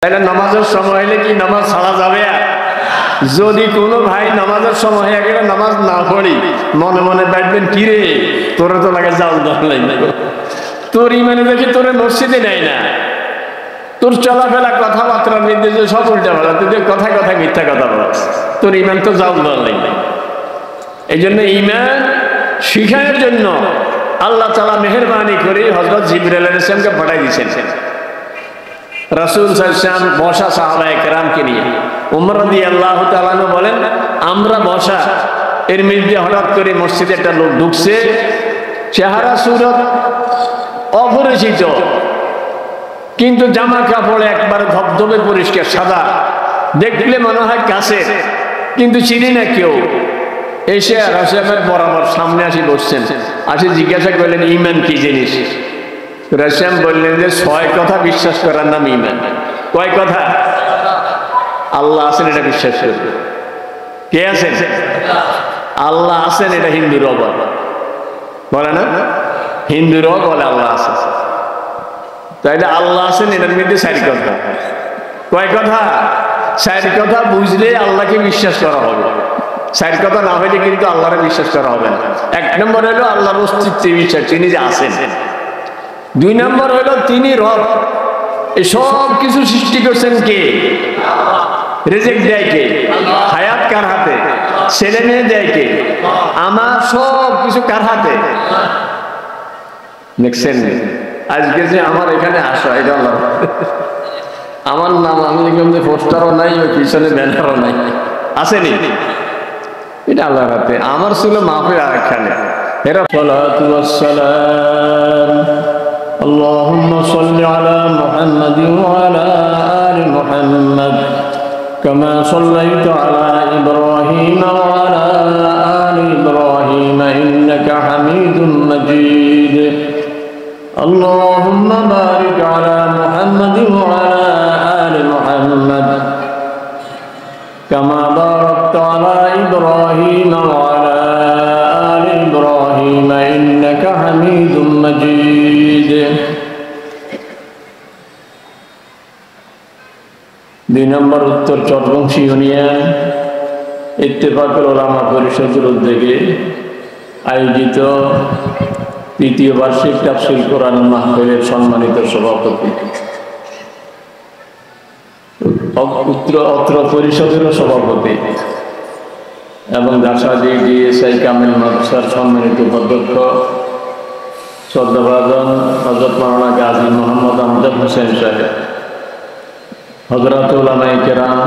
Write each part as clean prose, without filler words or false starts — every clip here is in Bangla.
তাহলে নামাজের সময় হলে কি নামাজ ছাড়া যাবে? যদি কোনো ভাই নামাজের সময় হয়ে গেলে নামাজ না পড়ি, মনে মনে দেখবেন কি রে তোরা তো লাগে যাও নাই, তোর ইমানে দেখি তোরে মসজিদে নেয় না, তোর চলাফেরা কথাবার্তার নির্দেশে সব উল্টা বলা, তুই কথায় কথায় মিথ্যা কথা বলাস, তোর ইমান তো যাও নাই। এই জন্য ইমান শিখানোর জন্য আল্লাহ তাআলা মেহেরবানি করে হযরত জিবরাইল আলাইহিস সালামকে পাঠাই দিয়েছেন। রাসূল সাল্লাল্লাহু আলাইহি ওয়াসাল্লাম বসা সাহাবায়ে কেরামকে নিয়ে, ওমর রাদিয়াল্লাহু তাআলা আনহু বলেন আমরা বসা, এর মধ্যে হঠাৎ করে মসজিদে একটা লোক ঢুকছে, চেহারা সুরত অপরিচিত, কিন্তু জামা কাপড় একবার ধবধবে পরিষ্কার সাদা, দেখলে মনে হয় কাছে, কিন্তু চিনি না কেউ। এসে রাসূলের বরাবর সামনে আসি বসছেন, আসি জিজ্ঞাসা করলেন ঈমান কি জিনিস? রাসূল বললেন যে 6 কথা বিশ্বাস করার নাম ঈমান। কয় কথা? আল্লাহ আছেন এটা বিশ্বাস করবে। কে আছেন? আল্লাহ আছেন, এটা হিন্দুরাও বলে না, হিন্দুরাও বলে আল্লাহ আছে। তাইলে আল্লাহ আছেন এটার মধ্যে 4 কথা। কয় কথা? 4 কথা বুঝলে আল্লাহকে বিশ্বাস করা হবে, 4 কথা না হইলে কিন্তু আল্লাহরে বিশ্বাস করা হবে না। 1 নম্বর হলো আল্লাহর অস্তিত্বে বিশ্বাস, তিনি যে আছেন। 2 নম্বর হলো তিনি রব, এই সব কিছু সৃষ্টি করছেন কে? রিজিক দেয় কে? হায়াত কার হাতে? ছেলে মেয়ে দেয় কে? আমার সব কিছু কার হাতে? দেখছেন আজকে যে আমার এখানে আসা, এটা আল্লাহ। আমার নাম আমি দেখলাম যে পোস্টারও নাই, ওই পিছনে ব্যানারও নাই, আসেনি, এটা আল্লাহর হাতে। আমার ছিল মাহফিল আরেকখানে। এরা সালাতু ওয়াস সালাম আল্লাহুম্মা সাল্লি আলা মুহাম্মাদিন ওয়া আলা আলি মুহাম্মাদ কামা সাল্লাইতা আলা ইব্রাহিম ওয়া আলা আলি ইব্রাহিম ইন্নাকা হামিদুম মাজিদ আল্লাহুম্মা বারিক আলা মুহাম্মাদিন ওয়া আলা আলি মুহাম্মাদ কামা বারাকতা আলা ইব্রাহিম ওয়া আলা আলি ইব্রাহিম ইন্নাকা হামিদুম মাজিদ। 2 নম্বর উত্তর চটবংশী ইউনিয়ন ইত্তেফাকুল উলামা পরিষদের উদ্যোগে আয়োজিত 3য় বার্ষিক তাফসীর কোরআন মাহফিলের সম্মানিত সভাপতি, অত্র পরিষদেরও সভাপতি এবং দাসাদি ডিএসআই কামিল মাদ্রাসার সম্মানিত উপাধ্যক্ষ শ্রদ্ধাভাজন হযরত মাওলানা গাজী মোহাম্মদ আমজাদ হোসেন সাহেব, হযরত উলামায়ে কেরাম,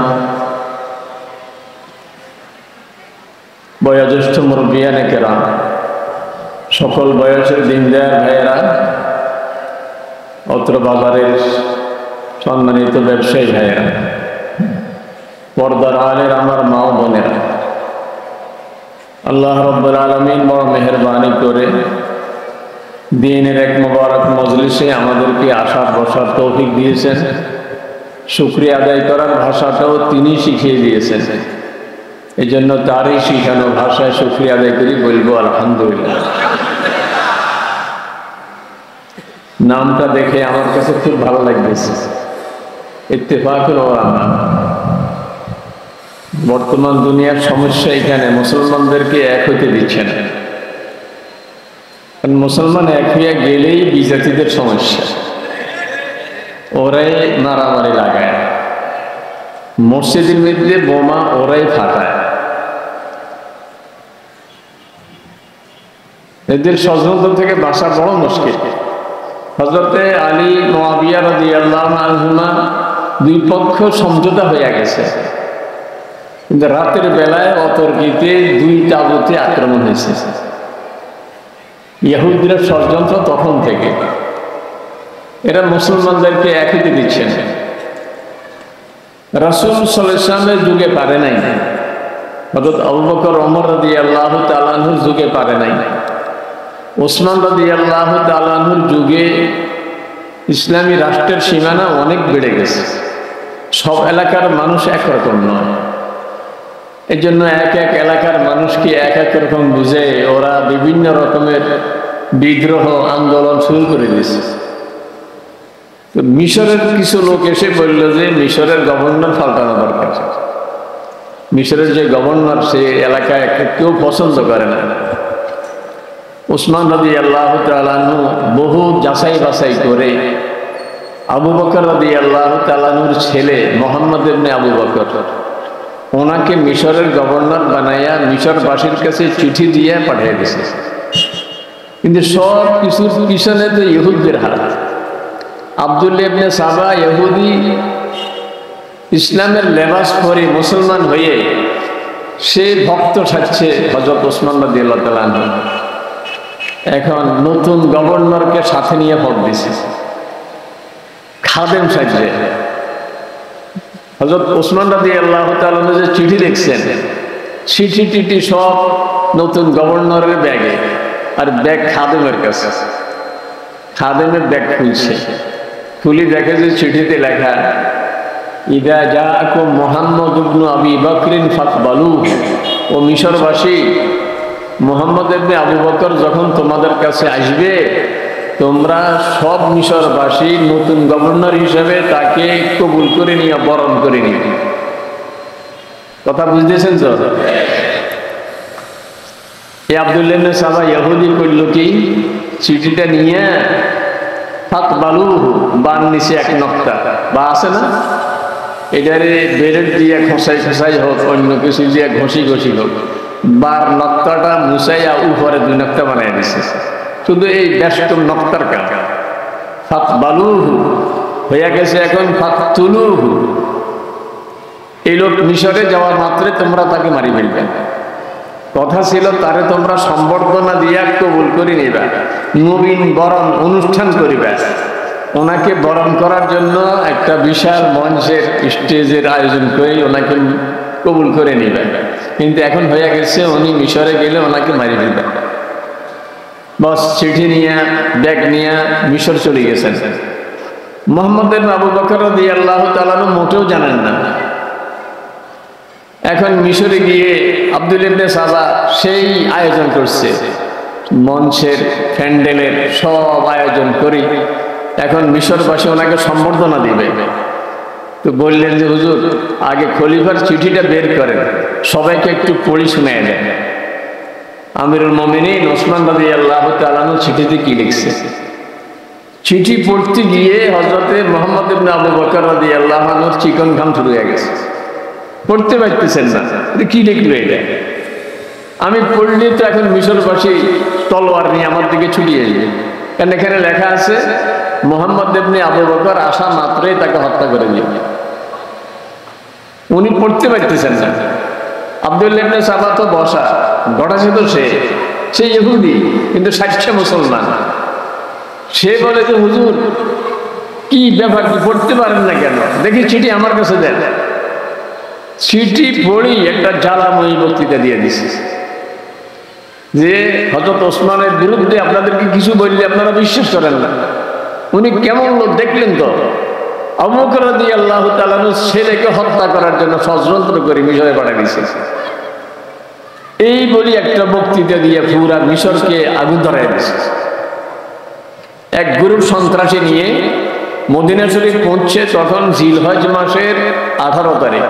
বয়োজ্যেষ্ঠ মুরব্বিয়ানে কেরাম, সকল বয়সের দিনদার ভাইয়েরা, অত্র বাজারের সম্মানিত ব্যবসায়ী ভাইয়েরা, পর্দার আলের আমার মা ও বোনেরা, আল্লাহ রাব্বুল আলামিন বড় মেহেরবানি করে দিনের এক মুবারক মজলিসে আমাদেরকে আসার বসার তৌফিক দিয়েছেন। শুকরিয়া আদায় করার ভাষাটাও তিনি শিখিয়ে দিয়েছেন, এই জন্য তারই শিখানো ভাষায় শুকরিয়া আদায় করি, বলবো আলহামদুলিল্লাহ। নামটা দেখে আমার কাছে খুব ভালো লাগতেছে, ইত্তেফাকুল উলামা। বর্তমান দুনিয়ার সমস্যা এখানে মুসলমানদেরকে এক হইতে দিচ্ছে না, কারণ মুসলমান এক হইয়া গেলেই বিজাতিদের সমস্যা, ওরাই মারামারি লাগায়, মসজিদের মধ্যে বোমা ওরাই ফাটায়, এদের ষড়যন্ত্র থেকে বাঁচা বড় মুশকিল। হযরতে আলী মুআবিয়া রাদিয়াল্লাহু আনহুমা 2 পক্ষ সমঝোতা হয়ে গেছে, কিন্তু রাতের বেলায় অতর্কিতে 2 তাঁবুতে আক্রমণ হয়েছে। ইহুদিরা ষড়যন্ত্র তখন থেকে, এরা মুসলমানদেরকে এক হতে দিচ্ছে না। রাসূল সাল্লাল্লাহু আলাইহি ওয়াসাল্লামের যুগে পারে নাই, হযরত আবু বকর ওমর রাদিয়াল্লাহু তাআলা আনহুর যুগে পারে নাই, ওসমান রাদিয়াল্লাহু তাআলা আনহুর যুগে ইসলামী রাষ্ট্রের সীমানা অনেক বেড়ে গেছে, সব এলাকার মানুষ একরকম নয়, এই জন্য এক এক এলাকার মানুষকে এক এক রকম বুঝে ওরা বিভিন্ন রকমের বিদ্রোহ আন্দোলন শুরু করে দিয়েছে। তো মিশরের কিছু লোক এসে বলল যে মিশরের গভর্নর পাল্টানো দরকার। মিশরের যে গভর্নর সে এলাকায় কেউ পছন্দ করে না। উসমান রাদিয়াল্লাহু তাআলা আনহু বহু যাচাই বাছাই করে আবু বকর রাদিয়াল্লাহু তাআলা আনহুর ছেলে মুহাম্মদ ইবনে আবু বকর ওনাকে মিশরের গভর্নর বানাইয়া মিশরবাসীর কাছে চিঠি দিয়ে পাঠিয়ে দিয়েছে। কিন্তু সব কিছুর পিছনে তো ইহুদিদের হাত। আব্দুল্লাহ ইবনে সাবা ইহুদি, ইসলামের লেবাস পরে মুসলমান হয়ে সে ভক্ত সাজছে হযরত ওসমান রাদিয়াল্লাহু তাআলা আনহু। এখন নতুন গভর্নরকে সাথে নিয়ে পদ দিছে, খাদেম সাজছে। হযরত ওসমান রাদিয়াল্লাহু তাআলা যে চিঠি লিখছেন, চিঠি টিটি সব নতুন গভর্নরের ব্যাগে, আর ব্যাগ খাদেমের কাছে। খাদেমের ব্যাগ খুলছে, খুলি দেখে যে চিঠিতে লেখা ইদা জাআকুম মুহাম্মদ ইবনে আবি বকরিন ফাকবালু। ও মিশরবাসী, মুহাম্মদ ইবনে আবু বকর যখন তোমাদের কাছে আসবে তোমরা সব মিশরবাসী নতুন গভর্নর হিসেবে তাকে কবুল করে নিয়ে বরণ করে নিবে। কথা বুঝতেছেন তো? এই আব্দুল্লাহ ইবনে সাবা ইহুদি করল কি, চিঠিটা নিয়ে ফাকবালু বান নিচে এক নকটা বা আছে না, এটারে বেরেট দিয়ে খসাই খসাই হোক, অন্য কিছু দিয়ে ঘষি ঘষি হোক, বার নকটাটা মুছাইয়া উপরে দুই নকটা বানাই দিছে। শুধু এই ব্যস্ত নকটার কাজ। ফাকবালুহু হইয়া গেছে এখন ফাকতুলুহু। এই লোক মিশরে যাওয়ার মাত্রে তোমরা তাকে মারি ফেলবে। কথা ছিল তারে তোমরা সম্বর্ধনা দিয়া কবুল করে নিবা, নবীন বরণ অনুষ্ঠান করিবা। ওনাকে বরণ করার জন্য একটা বিশাল মঞ্চের স্টেজের আয়োজন করে ওনাকে কবুল করে নিবে। কিন্তু এখন হয়ে গেছে উনি মিশরে গেলে ওনাকে মারি ফেলবে। বস চিঠি নিয়ে ব্যাগ নিয়ে মিশর চলে গেছেন। মুহাম্মদ ইবনে আবু বকর রাদিয়াল্লাহু তাআলা মোটেও জানেন না। এখন মিশরে গিয়ে আব্দুল্লাহ ইবনে সাবা সেই আয়োজন করছে, মঞ্চের প্যান্ডেলের সব আয়োজন করি। এখন মিশরবাসী ওনাকে সম্বর্ধনা দিবে। তো বললেন যে হুজুর আগে খলিফার চিঠিটা বের করেন, সবাইকে একটু পড়ি শুনিয়ে দেন। আমিরুল মুমিনিন ওসমান রাদিয়াল্লাহু তাআলা আনহু চিঠিতে কি লিখছে। চিঠি পড়তে গিয়ে হযরতে মুহাম্মদ ইবনে আবু বকর রাদিয়াল্লাহু আনহুর চিকন ঘাম শুরু হয়ে গেছে, পড়তে পারতেছেন না। কি লিখলো এটা? আমি পড়লে তো এখন মিশরবাসী তলোয়ার নিয়ে আমার দিকে ছুটিয়ে যাবে, কারণ এখানে লেখা আছে মুহাম্মদ ইবনে আবু বকর আসা মাত্রই তাকে হত্যা করে দিবে। উনি পড়তে পারতেছেন না। আব্দুল্লাহ ইবনে সাবা তো বসা, ঘটাছে তো সে ইহুদি কিন্তু সাচ্চা মুসলমান। সে বলে যে হুজুর কি ব্যাপার, কি পড়তে পারেন না কেন? দেখি চিঠি আমার কাছে দেন। চিঠি পড়ি একটা জ্বালাময়ী বক্তৃতা দিয়ে দিছে যে হযরত ওসমানের বিরুদ্ধে আপনাদেরকে কিছু বললে আপনারা বিশ্বাস করেন না। উনি কেমন লোক দেখলেন তো, আবু বকর রাদিয়াল্লাহু তাআলা ছেলেকে হত্যা করার জন্য ষড়যন্ত্র করে মিশরে পাঠিয়ে দিয়েছে। এই বলি একটা বক্তৃতা দিয়ে পুরা মিশরকে আগুন ধরাই দিয়েছে। এক গ্রুপ সন্ত্রাসী নিয়ে মদিনা শরীফ পৌঁছে, তখন জিলহজ মাসের 18 তারিখ।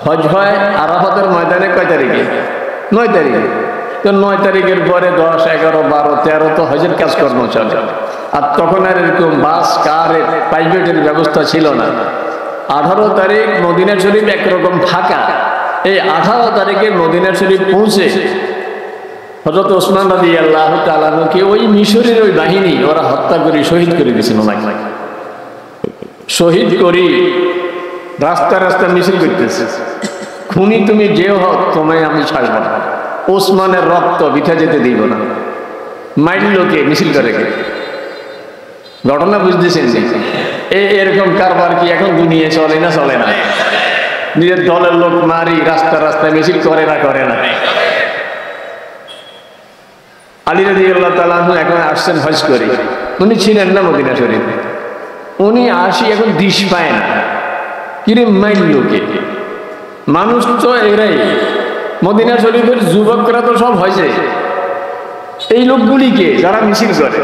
হজ হয় আরাফাতের ময়দানে কয় তারিখে? 9 তারিখে। তো 9 তারিখের পরে 10, 11, 12, 13 তো হজের কাজকর্ম চলে। আর তখন আর এরকম বাস, কারের, প্রাইভেটের ব্যবস্থা ছিল না। 18 তারিখ মদিনা শরীফ একরকম ফাঁকা। এই 18 তারিখে মদিনা শরীফ পৌঁছে হযরত ওসমান রাদিয়াল্লাহু তাআলা আনহুকে ওই মিশরের ওই বাহিনী ওরা হত্যা করে শহীদ করে দিয়েছিল। শহীদ করি রাস্তা রাস্তা মিছিল করতেছে, খুনি তুমি যে হোক তোমায় আমি ছাড়ব না, ওসমানের রক্ত বিঠা যেতে দিব না। মাইল লোকে মিছিল করে ঘটনা বুঝতেছেন? এরকম কারবার কি এখন দুনিয়া চলে না? চলে না। নিজের দলের লোক মারি রাস্তা রাস্তায় মিছিল করে না? করে না। আলী রাদিয়াল্লাহু তাআলা আনহু এখন আসছেন হজ করে, উনি ছিলেন না মদিনা শরীফে। উনি আসি এখন দিশ পায় না, কিরে মাইল লোকে মানুষ তো এরাই। মদিনা শরীফের যুবকরা তো সব হয়েছে, এই লোকগুলিকে যারা মিছিল করে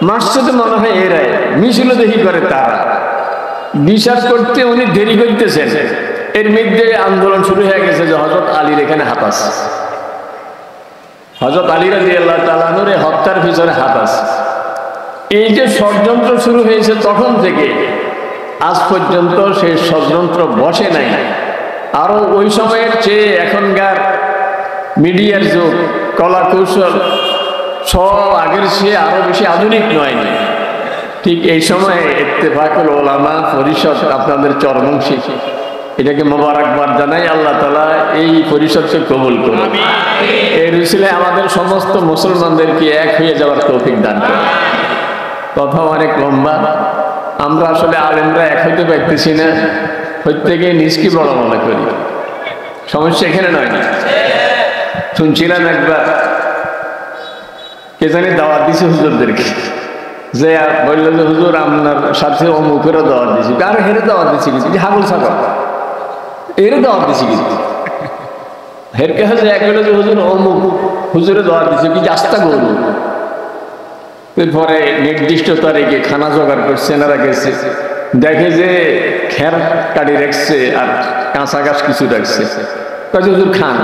মাসুদে মনে হয় এরাই, মিছিল দেখি করে তারা। বিচার করতে উনি দেরি করতেছেন, এর মধ্যে আন্দোলন শুরু হয়ে গেছে যে হযরত আলীর এখানে হাত আছে, হযরত আলী রাদিয়াল্লাহু তাআলা আনহুর হত্যার পিছনে হাত আছে। এই যে ষড়যন্ত্র শুরু হয়েছে তখন থেকে আজ পর্যন্ত সেই ষড়যন্ত্র বসে নাই। আরো ওই সময়ের চেয়ে এখনকার মিডিয়ার যুগ, কলা কৌশল সব আগের চেয়ে আরো বেশি আধুনিক নয়। ঠিক এই সময়ে ইত্তেফাকুল উলামা পরিষদ আপনাদের চরমংশী, এটাকে মোবারকবাদ জানাই। আল্লাহ তাআলা এই পরিষদকে কবুল করুন, এর উসিলায় আমাদের সমস্ত মুসলমানদেরকে এক হয়ে যাওয়ার তৌফিক দান করুন। কথা অনেক লম্বা, আমরা আসলে আলেমরা এক হইতে পারতেছি না, প্রত্যেকে নিজকে বড় মনে করি। সমস্যা এখানে নয়। শুনছিলাম একবার কে জানি দাওয়াত দিছে হুজুরদেরকে, যে বলল যে হুজুর আপনার সাথে অমুকেরও দাওয়াত দিছি। আর হেরে দাওয়াত দিছি কিছু, হাবুল সাগর এর দাওয়াত দিছি কিছু। হের কে হচ্ছে এক হলো যে হুজুর অমুক হুজুরে দাওয়াত দিছে কি আস্তা গরু। এরপরে নির্দিষ্ট তারিখে খানা জোগাড় করছে, এনারা গেছে, দেখে যে খের কাটি রাখছে আর কাঁচা গাছ কিছু রাখছে। হুজুর খান,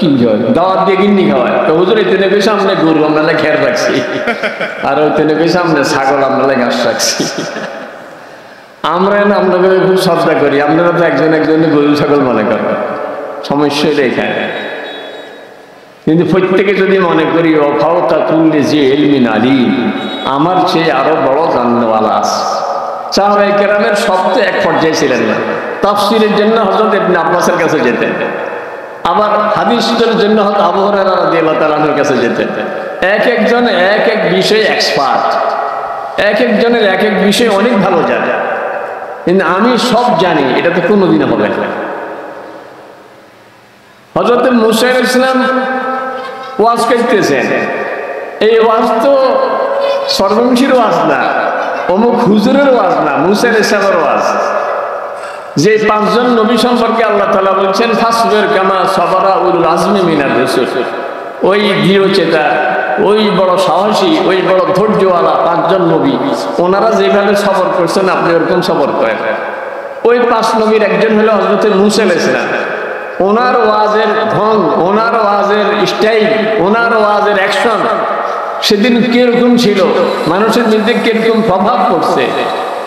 কি হয় দাওয়াত দিয়ে গিন্নি খাওয়ায়। তো হুজুর এই তেনে কইছে আমরা গরু আমরা খের রাখছি, আর ওই তেনে কইছে আমরা ছাগল আমরা ঘাস রাখছি। আমরা আপনাকে খুব শ্রদ্ধা করি, আপনারা তো একজন একজনে গরু ছাগল মনে করেন, সমস্যা এখানে। কিন্তু প্রত্যেকে যদি মনে করি অফাওতা তুললে যে ইলমিন আলিম, আমার চেয়ে আরো বড় জাননেওয়ালা আছে। সাহাবায়ে কেরামের সব তো এক পর্যায়ে ছিলেন না। তাফসীরের জন্য হযরত ইবনে আব্বাসের কাছে যেতেন, আবার হাদিসের জন্য হযরত আবু হুরায়রা রাদিয়াল্লাহু তাআলার কাছে যেতেন। এক একজন এক এক বিষয়ে এক্সপার্ট, এক একজনের এক এক বিষয়ে অনেক ভালো জানে। কিন্তু আমি সব জানি এটা তো কোনোদিন হবে না। হযরত মুসা আলাইহিস সালাম ওয়াজ করতেছেন, এই ওয়াজ তো সর্বংশীর ওয়াজ না, অমুক হুজুরের ওয়াজ না, মুসা আলাইহিস সালামের ওয়াজ। যে পাঁচজন নবী সম্পর্কে আল্লাহ তাআলা বলছেন ফাসবির কামা সাবারা উলুল আজমি মিনার রাসূল, ওই দৃঢ়চেতা, ওই বড় সাহসী, ওই বড় ধৈর্যওয়ালা পাঁচজন নবী, ওনারা যেভাবে সবর করছেন আপনি ওরকম সবর করেন। ওই পাঁচ নবীর একজন হলো হযরত মুসা আলাইহিস সালাম। ওনার ওয়াজের ঢং, ওনার ওয়াজের স্টাইল, ওনার ওয়াজের অ্যাকশন সেদিন কিরকম ছিল, মানুষের মধ্যে কিরকম প্রভাব পড়ছে।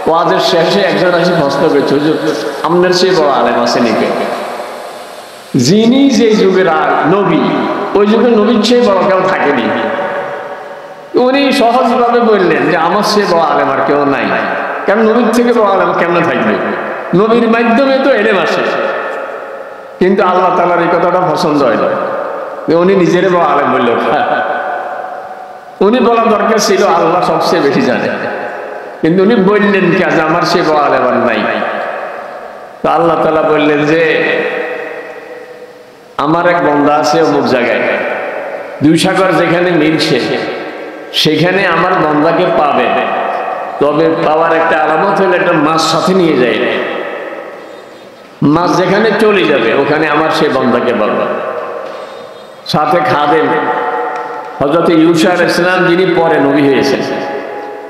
ওয়াজের শেষে একজন এসে প্রশ্ন করছে, হুজুর আপনার সেই বড় আলেম আছে নাকি? যিনি যে যুগের নবী, ওই যুগের নবীর চেয়ে বড় কেউ থাকেনি। উনি সহজভাবে বললেন যে আমার চেয়ে বড় আলেম আর কেউ নাই। কারণ নবীর থেকে বড় আলেম কেমন থাকবে? নবীর মাধ্যমে তো এলেম আসে। কিন্তু আল্লাহ তাআলার এই কথাটা পছন্দ হয় না, উনি নিজের বড় আলেম বলল। উনি বলা দরকার ছিল আল্লাহ সবচেয়ে বেশি জানে, কিন্তু উনি বললেন কি আজ আমার সে বড় আলেম আর নাই। তো আল্লাহ তাআলা বললেন যে আমার এক বান্দা আছে অমুক জায়গায়, দুই সাগর যেখানে মিলছে সেখানে আমার বান্দাকে পাবে। তবে পাওয়ার একটা আলামত হলো একটা মাছ সাথে নিয়ে যায়, মাছ যেখানে চলে যাবে ওখানে আমার সে বান্দাকে পাবে। সাথে খাদেম, হযরত ইউসা আলাইহিস সালাম যিনি পরে নবী হয়েছেন,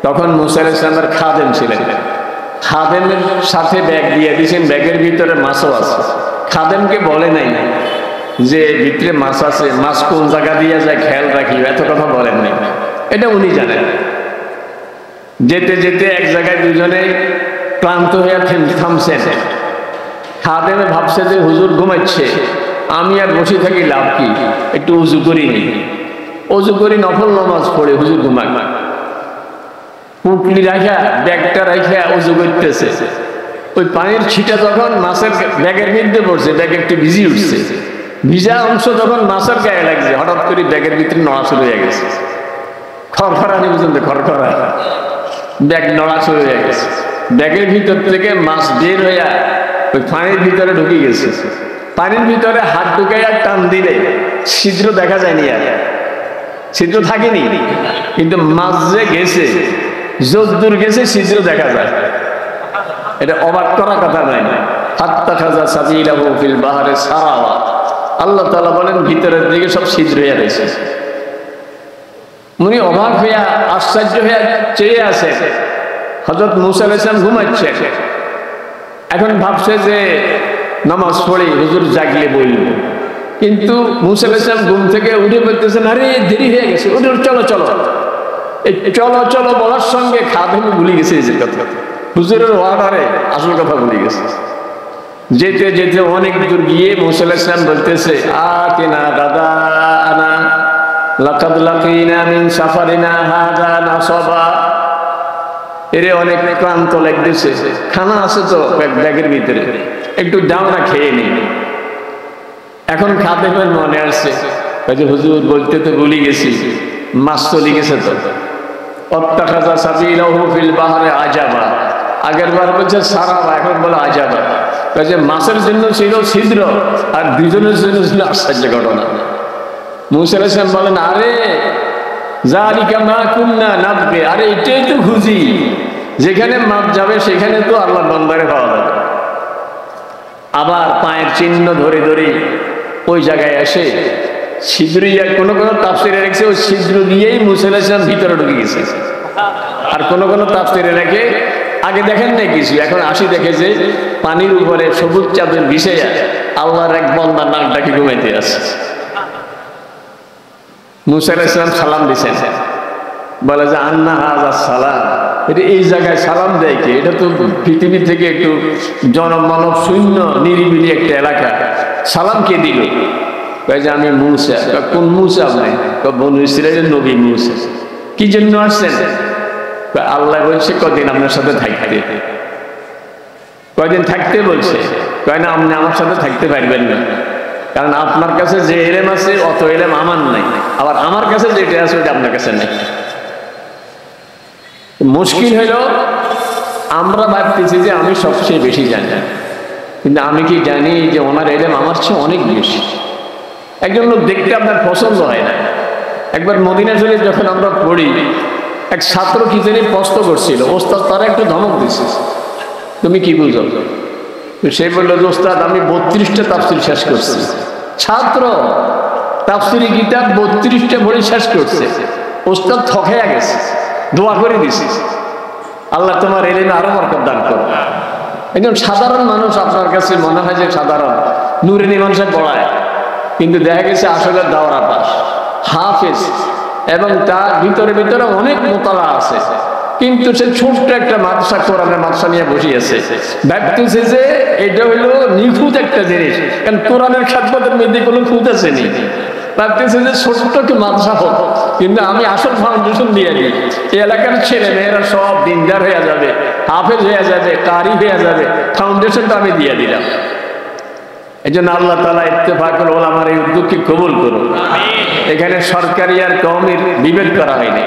তখন মুসা আলাইহিস সালামের খাদেম ছিলেন। খাদেমের সাথে ব্যাগ দিয়ে দিয়েছেন, ব্যাগের ভিতরে মাছও আছে। খাদেমকে বলে নাই যে ভিতরে মাছ আছে, মাছ কোন জায়গা দিয়ে যায় খেয়াল রাখি, এত কথা বলেন নাই, এটা উনি জানেন। যেতে যেতে এক জায়গায় দুজনে ক্লান্ত হয়ে থামছেন। খাদেমে ভাবছে যে হুজুর ঘুমাচ্ছে, আমি আর বসে থাকি লাভ কি, একটু উজু করি নি। উজু করি নফল নামাজ পড়ে হুজুর ঘুমাক। পুটলি রাখা ব্যাগটা রাখা উজু করতেছে, ওই পানির ছিটা যখন মাছের ব্যাগের মধ্যে পড়ছে, ব্যাগ একটু ভিজি উঠছে। ভিজা অংশ যখন মাছের গায়ে লাগছে, হঠাৎ করে ব্যাগের ভিতরে নড়া শুরু হয়ে গেছে। খড়খড়ানি পর্যন্ত খড়খড়া, ব্যাগ নড়া শুরু হয়ে গেছে। ব্যাগের ভিতর থেকে মাছ বের হইয়া ওই পানির ভিতরে ঢুকে গেছে। পানির ভিতরে হাত ঢুকাইয়া টান দিলে ছিদ্র দেখা যায়নি, আর ছিদ্র থাকেনি, কিন্তু মাছ যে গেছে যদ্দূর গেছে ছিদ্র দেখা যায়। এটা অবাক করা কথা নয়। হাত্তা খাজা সাবিলাহু ফিল বাহরে সারাওয়া, আল্লাহ তাআলা বলেন ভিতরের দিকে সব ছিদ্র হয়ে রয়েছে। উনি অবাক হইয়া আশ্চর্য হইয়া চেয়ে আছে। হযরত মূসা আলাইহিস সালাম ঘুমাচ্ছে। এখন ভাবছে যে নামাজ পড়ে হুজুর জাগলে বলব, কিন্তু মূসা আলাইহিস সালাম ঘুম থেকে উঠে বলতেছেন, আরে দেরি হয়ে গেছে, উঠে চলো চলো। এই চলো চলো বলার সঙ্গে খাদেম ভুলে গেছে এই কথা, হুজুরের অর্ডারে আসল কথা ভুলে গেছে। যেতে যেতে অনেক দূর গিয়ে মূসা আলাইহিস সালাম বলতেছে, আতিনা দাদা আনা লাকাদ লাকিনা মিন সাফারিনা হাযা নাসাবা। এরে অনেক ক্লান্ত লাগতেছে, খানা আছে তো ব্যাগের ভিতরে, একটু দাও না খেয়ে নি। এখন খাদেমের মনে আসছে, হুজুর বলতে তো ভুলে গেছি, মাছ চলে গেছে তো। অত্তাখাযা সাবিলাহু ফিল বাহরে আজাবা, আগের বার বলছে সারাবা, এখন বলে আজাবা। মাছের জন্য ছিল ছিদ্র আর দুজনের জন্য ছিল আশ্চর্য ঘটনা। মূসা আলাইহিস সালাম বলেন, আরে যালিকা মা কুননা নাবগি, আরে এটাই তো খুঁজি, যেখানে মাপ যাবে সেখানে তো আল্লাহর বান্দারে পাওয়া যাবে। আবার পায়ের চিহ্ন ধরে ধরে ওই জায়গায় এসে ছিদ্রিয়া কোনো কোনো তাফসীরে রেখেছে ওই ছিদ্র দিয়েই মূসা আলাইহিস সালাম ভিতরে ঢুকে গেছে। আর কোনো কোনো তাফসীরে রেখে আগে দেখেন নাই কিছু, এখন আসি দেখে যে পানির উপরে সবুজ চাদর ভিসাইয়া আল্লাহর এক বান্দার নাকটাকে ঘুমাইতে আছে। মূসা আলাইহিস সালাম সালাম দিয়েছেন, বলে যে আন্না হাযা সালাম, এটা এই জায়গায় সালাম দেয় কি? এটা তো পৃথিবী থেকে একটু জনমানব শূন্য নিরিবিলি একটা এলাকা, সালাম কে দিল? যে আমি মূসা। কোন মূসা? আপনি? বনু ইসরাইলের নবী মূসা। কি জন্য আসছেন? আল্লাহ বলছে কদিন আপনার সাথে থাকতে। কয়দিন থাকতে বলছে? কয় না, আপনি আমার সাথে থাকতে পারবেন না, কারণ আপনার কাছে যে এলেম আছে অত এলেম আমার নাই, আবার আমার কাছে যেটা আছে ওটা আপনার কাছে নেই। মুশকিল হইল আমরা ভাবতেছি যে আমি সবচেয়ে বেশি জানি, কিন্তু আমি কি জানি যে ওনার এলেম আমার চেয়ে অনেক বেশি। একজন লোক দেখতে আপনার পছন্দ হয় না। একবার মদিনা শরীফ যখন আমরা পড়ি, এক ছাত্র কি জানি প্রশ্ন করছিল, ওস্তাদ তারা একটু ধমক দিচ্ছে, তুমি কি বুঝো? সে বললো যে ওস্তাদ আমি 32টা তাফসীর শেষ করছি। ছাত্র তাফসীরি কিতাব 32টা পড়ে শেষ করছে, ওস্তাদ ঠকাইয়া গেছে, দোয়া করে দিছি আল্লাহ তোমার এলেমে আরো বরকত দান করো। একজন সাধারণ মানুষ আপনার কাছে মনে হয় যে সাধারণ, নূরেনি মানুষের পড়ায়, কিন্তু দেখা গেছে আসলে দাওরা পাস, হাফেজ, এবং তার ভিতরে ভিতরে অনেক মোতালা আছে, কিন্তু সে ছোট্ট একটা মাদ্রাসা, কোরআনের মাদ্রাসা নিয়ে বসিয়েছে, ভাবতেছে যে এটা হইলো নিখুঁত একটা জিনিস, কারণ কোরআনের খেদমতের মধ্যে কোনো খুঁত আছে নি। ভাবতেছে যে ছোট্ট একটা মাদ্রাসা হোক, কিন্তু আমি আসল ফাউন্ডেশন দিয়ে দিই, এই এলাকার ছেলে মেয়েরা সব দিনদার হয়ে যাবে, হাফেজ হয়ে যাবে, কারি হয়ে যাবে, ফাউন্ডেশনটা আমি দিয়ে দিলাম। এই জন্য আল্লাহ তাআলা ইত্তেফাকুল উলামার এই উদ্যোগকে কবুল করুন। এখানে সরকারি আর কওমির বিভেদ করা হয়নি,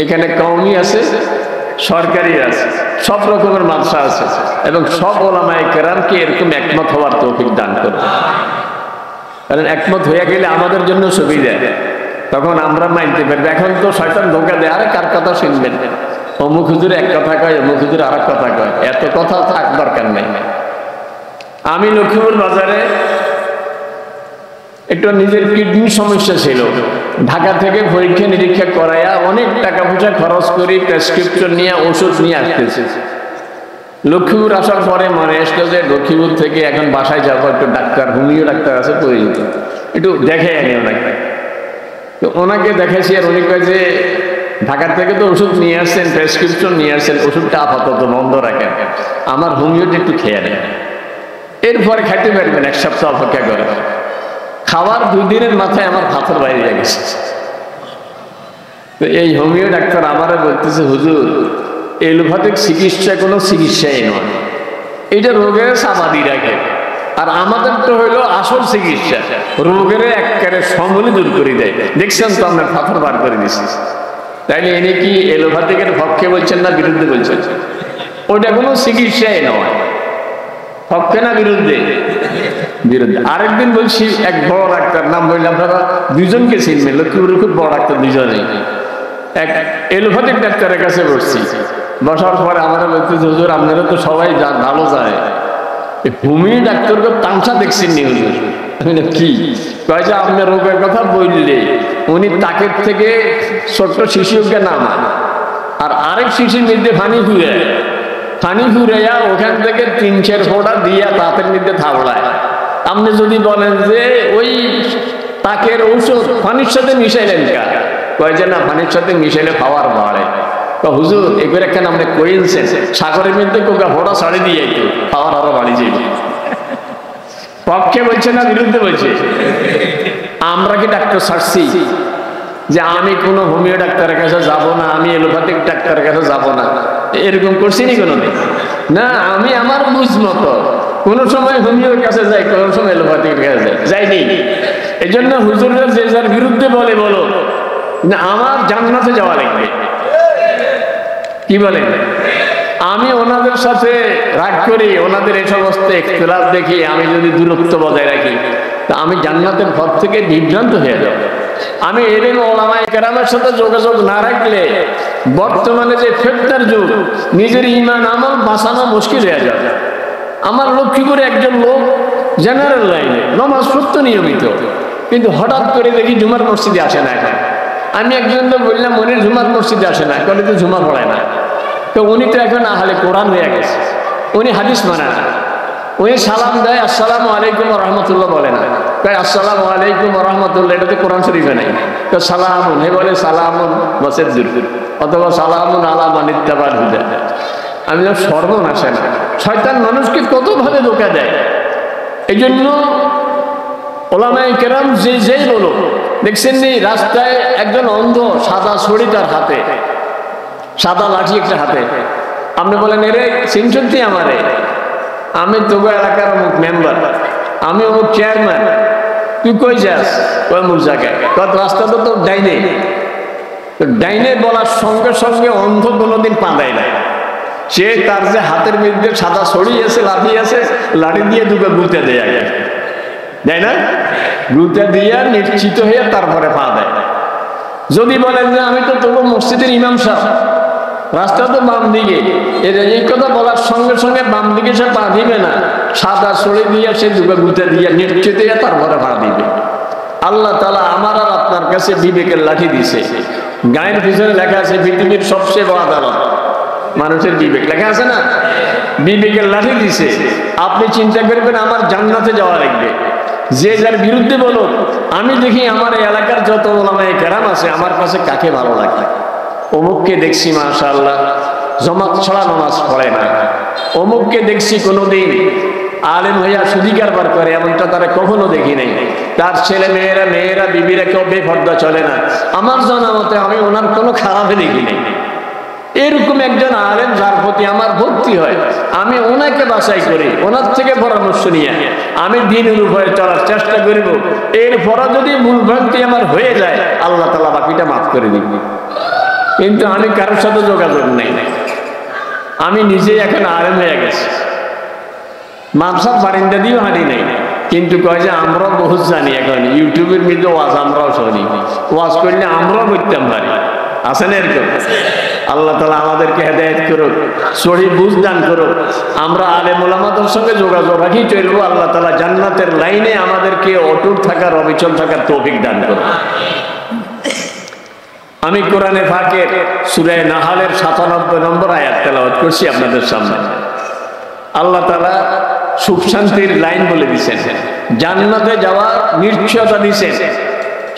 এখানে কওমি আছে, সরকারি আছে, সব রকমের মাদ্রাসা আছে, এবং সব উলামায়ে কেরামকে এরকম একমত হওয়ার তৌফিক দান করুন। কারণ একমত হয়ে গেলে আমাদের জন্য সুবিধা, তখন আমরা মানতে পারবো। এখন তো শয়তান ধোঁকা দেয়, আরে কার কথা শুনবেন, অমুক হুজুর এক কথা কয়, অমুক হুজুর আর এক কথা কয়, এত কথা থাক দরকার নেই। আমি লক্ষ্মীপুর বাজারে একটু নিজের কিডনি সমস্যা ছিল, ঢাকা থেকে পরীক্ষা নিরীক্ষা করাইয়া অনেক টাকা পয়সা খরচ করি, প্রেসক্রিপশন নিয়ে ওষুধ নিয়ে আসতেছে। লক্ষ্মীপুর আসার পরে মনে আসলো যে লক্ষ্মীপুর থেকে এখন বাসায় যাবো, একটু ডাক্তার, হোমিও ডাক্তার আছে প্রয়োজন, একটু দেখে আনি ওনাকে। তো ওনাকে দেখাইছি, আর উনি কয় যে ঢাকার থেকে তো ওষুধ নিয়ে আসছেন, প্রেসক্রিপশন নিয়ে আসছেন, ওষুধটা আপাতত বন্ধ রাখেন, আমার হোমিওটা একটু খেয়ে নেন, এরপরে খাইতে পারবেন, এক সপ্তাহ অপেক্ষা করে। খাওয়ার 2 দিনের মাথায় আমার পাথর বাইরে গেছে। তো এই হোমিও ডাক্তার আমারে বলতেছে, হুজুর এলোপ্যাথিক চিকিৎসা কোনো চিকিৎসাই নয়, এটা রোগের সামাদি রাখে, আর আমাদের তো হইলো আসল চিকিৎসা, রোগের একেবারে সমূলে দূর করে দেয়। দেখছেন তো আপনার পাথর বার করে দিচ্ছি, তাইলে এনে কি এলোপ্যাথিকের পক্ষে বলছেন না বিরুদ্ধে বলছেন? ওটা কোনো চিকিৎসাই নয়, পক্ষে না বিরুদ্ধে? বিরুদ্ধে। আরেকদিন বলছি এক বড় ডাক্তার, নাম বললাম, আপনারা দুজনকে চিনবেন, লক্ষ্মীপুরের খুব বড় ডাক্তার দুজনেই, এক এলোপ্যাথিক ডাক্তারের কাছে বসছি। বসার পরে আমরা বলতেছি, হুজুর আপনারা তো সবাই ভালো যায়, হোমিও ডাক্তারকে তামসা দেখছেন নি হুজুর? কি কয় যে আপনি রোগের কথা বললে উনি তাকের থেকে ছোট্ট শিশুকে নামান আর আরেক শিশুর মধ্যে পানি ঘুরাইয়া ওখান থেকে 3-4 ফোঁটা দিয়া তাঁতের মধ্যে থাবড়ায়। আপনি যদি বলেন যে ওই তাকের ঔষধ পানির সাথে মিশাইলেন কা, কয় যে না পানির সাথে মিশাইলে পাওয়ার বাড়ে। হুজুর এগুলো কেন আপনি কইলছেন সাগরের মধ্যে কোকা ফোঁটা ছাড়ি দিয়ে পাওয়ার আরো বাড়ি যাবে। পক্ষে বলছে না বিরুদ্ধে বলছে? আমরা কি ডাক্তার ছাড়ছি যে আমি কোনো হোমিও ডাক্তারের কাছে যাব না, আমি এলোপ্যাথিক ডাক্তারের কাছে যাব না, এরকম করছি নি কোনোদিন? না, আমি আমার বুঝ মতো কোনো সময় হোমিওর কাছে যাই, কোনো সময় এলোপ্যাথিক কাছে যাইনি। এই জন্য হুজুররা যে যার বিরুদ্ধে বলে বলো না, আমার জান্নাতে যাওয়া লাগবে। কি বলেন? আমি ওনাদের সাথে রাগ করি, ওনাদের এই সমস্ত ইখতিলাফ দেখি, আমি যদি দূরত্ব বজায় রাখি তা আমি জান্নাতের পথ থেকে বিভ্রান্ত হয়ে যাব। আমি এলেম ওলামায়ে কেরামের সাথে যোগাযোগ না রাখলে বর্তমানে যে ফেতনার যুগ, নিজের ঈমান আমল বাঁচানো মুশকিল হয়ে যাবে। আমার লক্ষ্মীপুরে একজন লোক জেনারেল লাইনে নামাজ পড়তো নিয়মিত, কিন্তু হঠাৎ করে দেখি জুমার মসজিদে আসে না। এখন আমি একজনকে বললাম উনি জুমার মসজিদে আসে না, কারণ তো জুমা পড়ায় না। তো উনি তো এখন আহলে কোরআন হয়ে গেছে, উনি হাদিস মানে না। উনি সালাম দেয় আসসালামু আলাইকুম ওয়া রাহমাতুল্লাহ বলে না, কয় আসসালামু আলাইকুম ওয়া রাহমাতুল্লাহ, এটা তো কোরআন শরীফে নাই। তো সালামুন হে বলে সালামুন ওয়াসাদ্দুর, অথবা সালামুন আলা মান ইত্তাবাল হুদা। আমি তো সর্বনাশে না, শয়তান মানুষকে কতভাবে ধোঁকা দেয়। এই জন্য ওলামায়ে কেরাম যেই বলো, দেখছেন নি রাস্তায় একজন অন্ধ, সাদা ছড়ি তার হাতে, সাদা লাঠি একটা হাতে। আপনি বলেন এরে চিনছেন তুই আমারে? আমি তবু এলাকার অমুক মেম্বার, আমি অমুক চেয়ারম্যান, তুই কই যাস? কই অমুক জায়গায়। কত রাস্তা তো তোর ডাইনে। ডাইনে বলার সঙ্গে সঙ্গে অন্ধ কোনোদিন পা দেয় না। সে তার যে হাতের মধ্যে সাদা ছড়ি আছে, লাঠি আছে, লাঠি দিয়ে দুটো গুঁতে দেয় আগে, তাই না? গুঁতে দিয়ে নিশ্চিত হয়ে তারপরে পা দেয়। যদি বলেন যে আমি তো তবু মসজিদের ইমাম সাহেব, রাস্তা তো বাম দিকে, এই কথা বলার সঙ্গে সঙ্গে বাম দিকে সে পা দিবে না, সাদা ছড়ি দিয়ে সে দুটো গুঁতে দিয়ে নিশ্চিত হয়ে তারপরে পা দিবে। আল্লাহ তাআলা আমার আর আপনার কাছে বিবেকের লাঠি দিছে। গায়ের পিছনে লেখা আছে পৃথিবীর সবচেয়ে বড় আদালত মানুষের বিবেক, লেখা আছে না? বিবেকের লাঠি দিছে। আপনি চিন্তা করবেন আমার জান্নাতে যাওয়া লাগবে। যে যার বিরুদ্ধে বলো, আমি দেখি আমার এই এলাকার যত ওলামায়ে কেরাম আছে, আমার কাছে কাকে ভালো লাগে? অমুককে দেখছি মাশাআল্লাহ জামাত ছাড়া নামাজ পড়ে না, অমুককে দেখছি কোনোদিন আলেম হইয়া সুদি কারবার করে, এমনটা তারা কখনো দেখি নাই। তার ছেলে মেয়েরা বিবিরা কেউ বেপর্দা চলে না। আমার জানা মতে আমি ওনার কোনো খারাপই দেখি নাই। এরকম একজন আলেম যার প্রতি আমার ভক্তি হয়, আমি ওনাকে বাছাই করি, ওনার থেকে পরামর্শ নিয়ে আমি দ্বীনের উপরে চলার চেষ্টা করব। এরপরে যদি ভুল ভ্রান্তি আমার হয়ে যায়, আল্লাহ তাআলা বাকিটা মাফ করে দিবেন। কিন্তু আমি কারোর সাথে যোগাযোগ নেই, আমি নিজেই এখন আলেম হয়ে গেছি। মাদ্রাসার বারিন্দা দিয়েও হাঁটি নেই, কিন্তু কয় যে আমরাও বহুত জানি। এখন ইউটিউবের মধ্যে ওয়াজ আমরাও শুনি, ওয়াজ করলে আমরাও করতাম পারি, আছে না এরকম? আল্লাহ তাআলা আমাদেরকে হেদায়েত করুক, সহি বুঝ দান করুক। আমরা আলেম ওলামাদের সঙ্গে যোগাযোগ রাখি চলবো। আল্লাহ তাআলা জান্নাতের লাইনে আমাদেরকে অটুট থাকার, অবিচল থাকার তৌফিক দান করুক। আমি কোরআনে পাকের সূরা নাহালের ৯৭ নম্বর আয়াত তেলাওয়াত করছি আপনাদের সামনে। আল্লাহ তাআলা সুখ শান্তির লাইন বলে দিয়েছেন, জান্নাতে যাওয়ার নিশ্চয়তা দিয়েছেন,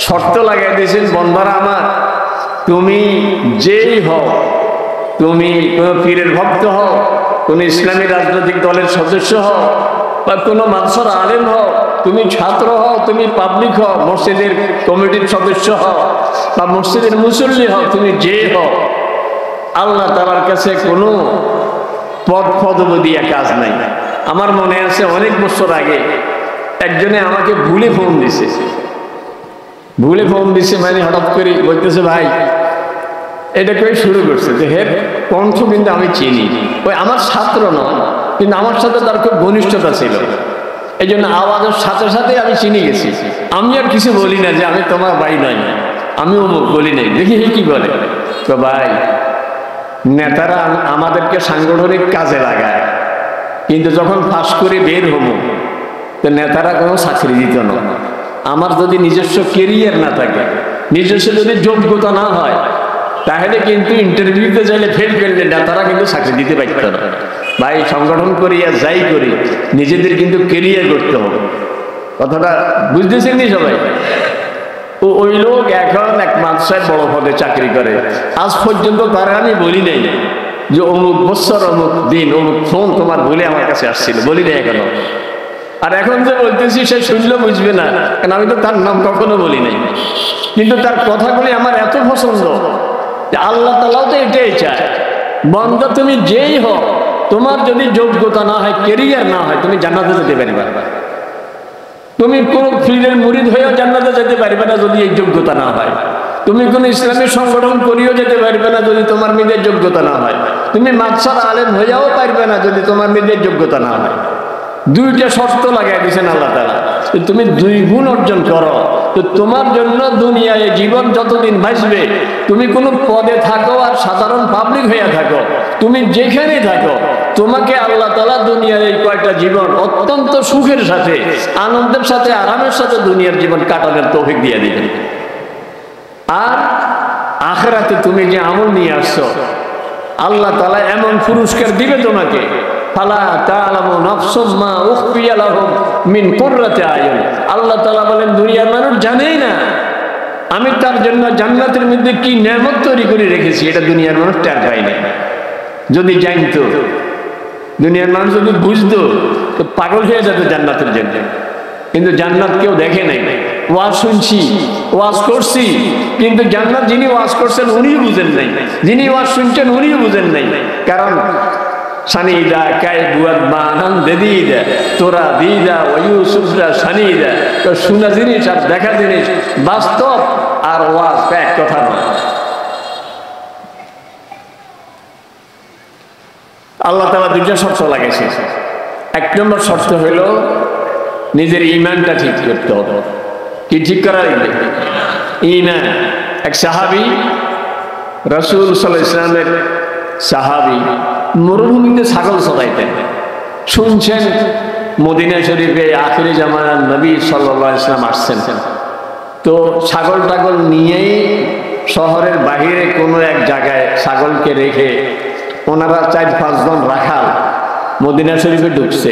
শর্ত লাগাই দিয়েছেন, বন্দারা আমার তুমি যেই হও, তুমি কোনো পীরের ভক্ত হও, কোনো ইসলামী রাজনৈতিক দলের সদস্য হও, বা কোনো মাদ্রাসার আলেম হও, তুমি ছাত্র হও, তুমি পাবলিক হও, মসজিদের কমিটির সদস্য হও, বা মসজিদের মুসল্লি হও, তুমি যে হও, আল্লাহ তাআলার কাছে কোনো পদবি দিয়ে কাজ নাই। আমার মনে আছে অনেক বছর আগে একজনে আমাকে ভুলে ফোন দিছে, মানে হঠাৎ করে বলতেছে ভাই এটা করে শুরু করছে যে হে কণ্ঠ কিন্তু আমি চিনি, ওই আমার ছাত্র নয়, কিন্তু আমার সাথে তার খুব ঘনিষ্ঠতা ছিল। এই জন্য আওয়াজের সাথে সাথে আমি চিনি গেছি। আমি আর কিছু বলি না যে আমি তোমার ভাই নয়, আমি অমুক বলি নাই। দেখি কি বলে, তো ভাই নেতারা আমাদেরকে সাংগঠনিক কাজে লাগায়, কিন্তু যখন পাস করে বের হবো তো নেতারা কোনো চাকরি দিত না। আমার যদি নিজস্ব কেরিয়ার না থাকে, নিজস্ব যদি যোগ্যতা না হয়, তাহলে কিন্তু ইন্টারভিউতে চাইলে ফেল করলে না, তারা কিন্তু চাকরি দিতে পারত না। ভাই সংগঠন করি আর যাই করি, নিজেদের কিন্তু কেরিয়ার করতে হবে। কথাটা বুঝতেছেন নি সবাই? ওই লোক এখন এক মাদ্রাসায় বড় পদে চাকরি করে, আজ পর্যন্ত তারা আমি বলি নাই যে অমুক বছর অমুক দিন অমুক ফোন তোমার বলে আমার কাছে আসছিল, বলি নাই এখনো। আর এখন যে বলতেছি সে শুনলেও বুঝবে না, কারণ আমি তো তার নাম কখনো বলি নাই। কিন্তু তার কথাগুলি আমার এত পছন্দ যে আল্লাহ তাআলাও তো এটাই চায়, বান্দা তুমি যেই হও, তোমার যদি যোগ্যতা না হয়, কেরিয়ার না হয়, তুমি জান্নাতে যেতে পারবে না। তুমি কোন ফিল্ডের মুরিদ হয়েও জান্নাতে যেতে পারবে না যদি এই যোগ্যতা না হয়। তুমি কোন ইসলামী সংগঠন করিও যেতে পারবে না যদি তোমার নিজের যোগ্যতা না হয়। তুমি মাদ্রাসার আলেম হয়েও পারবে না যদি তোমার নিজের যোগ্যতা না হয়। দুইটা শর্ত লাগাই দিয়েছেন আল্লাহ তাআলা, তুমি 2 গুণ অর্জন করো তো তোমার জন্য দুনিয়ায় জীবন যতদিন বাঁচবে, তুমি কোনো পদে থাকো আর সাধারণ পাবলিক হয়ে থাকো, তুমি যেখানেই থাকো, তোমাকে আল্লাহ তাআলা দুনিয়ার এই কয়টা জীবন অত্যন্ত সুখের সাথে, আনন্দের সাথে, আরামের সাথে দুনিয়ার জীবন কাটানোর তৌফিক দিয়ে দিবেন। আর আখিরাতে তুমি যে আমল নিয়ে আসছো, আল্লাহ তাআলা এমন পুরস্কার দিবে তোমাকে, ফালা তা'লামু নাফসুম মা উখফিয়া লাহুম মিন কুররাতি আয়ুন। আল্লাহ তাআলা বলেন, দুনিয়ার মানুষ জানেই না আমি তার জন্য জান্নাতের মধ্যে কি নেয়ামত তৈরি করে রেখেছি, এটা দুনিয়ার মানুষ টের পায় না। যদি জানতো, দুনিয়ার মানুষ যদি বুঝতো, তো পাগল হয়ে যেত জান্নাতের জন্য। কিন্তু জান্নাত কেউ দেখে নাই। ওয়াজ শুনছি, ওয়াজ করছি, কিন্তু জান্নাত যিনি ওয়াজ করছেন উনিও বুঝেন নাই, যিনি ওয়াজ শুনছেন উনিও বুঝেন নাই। কারণ সানিদা কাই বুয়াদ বানান দেদিদা তোরা দিদা ওয়ুসুফরা সানিদা, তো শোনা জিনিস আর দেখা জিনিস বাস্তব আর ওয়াজ এক কথা নয়। আল্লাহ তাআলা 2টা শর্ত লাগাইছে। 1 নম্বর শর্ত হইল নিজের ঈমানটা ঠিক করতে হবে। কি ঠিক করা লাগবে? ঈমান। এক সাহাবী, রাসূল সাল্লাল্লাহু আলাইহি ওয়াসাল্লামের সাহাবী, মরুভূমিতে ছাগল চড়াইতেন। শুনছেন মদিনা শরীফে আখিরি জামানার নবী সাল্লাল্লাহু আলাইহি ওয়াসাল্লাম আসছেন, তো ছাগল টাগল নিয়েই শহরের বাহিরে কোনো এক জায়গায় ছাগলকে রেখে ওনারা 4-5 জন রাখাল মদিনা শরীফে ঢুকছে।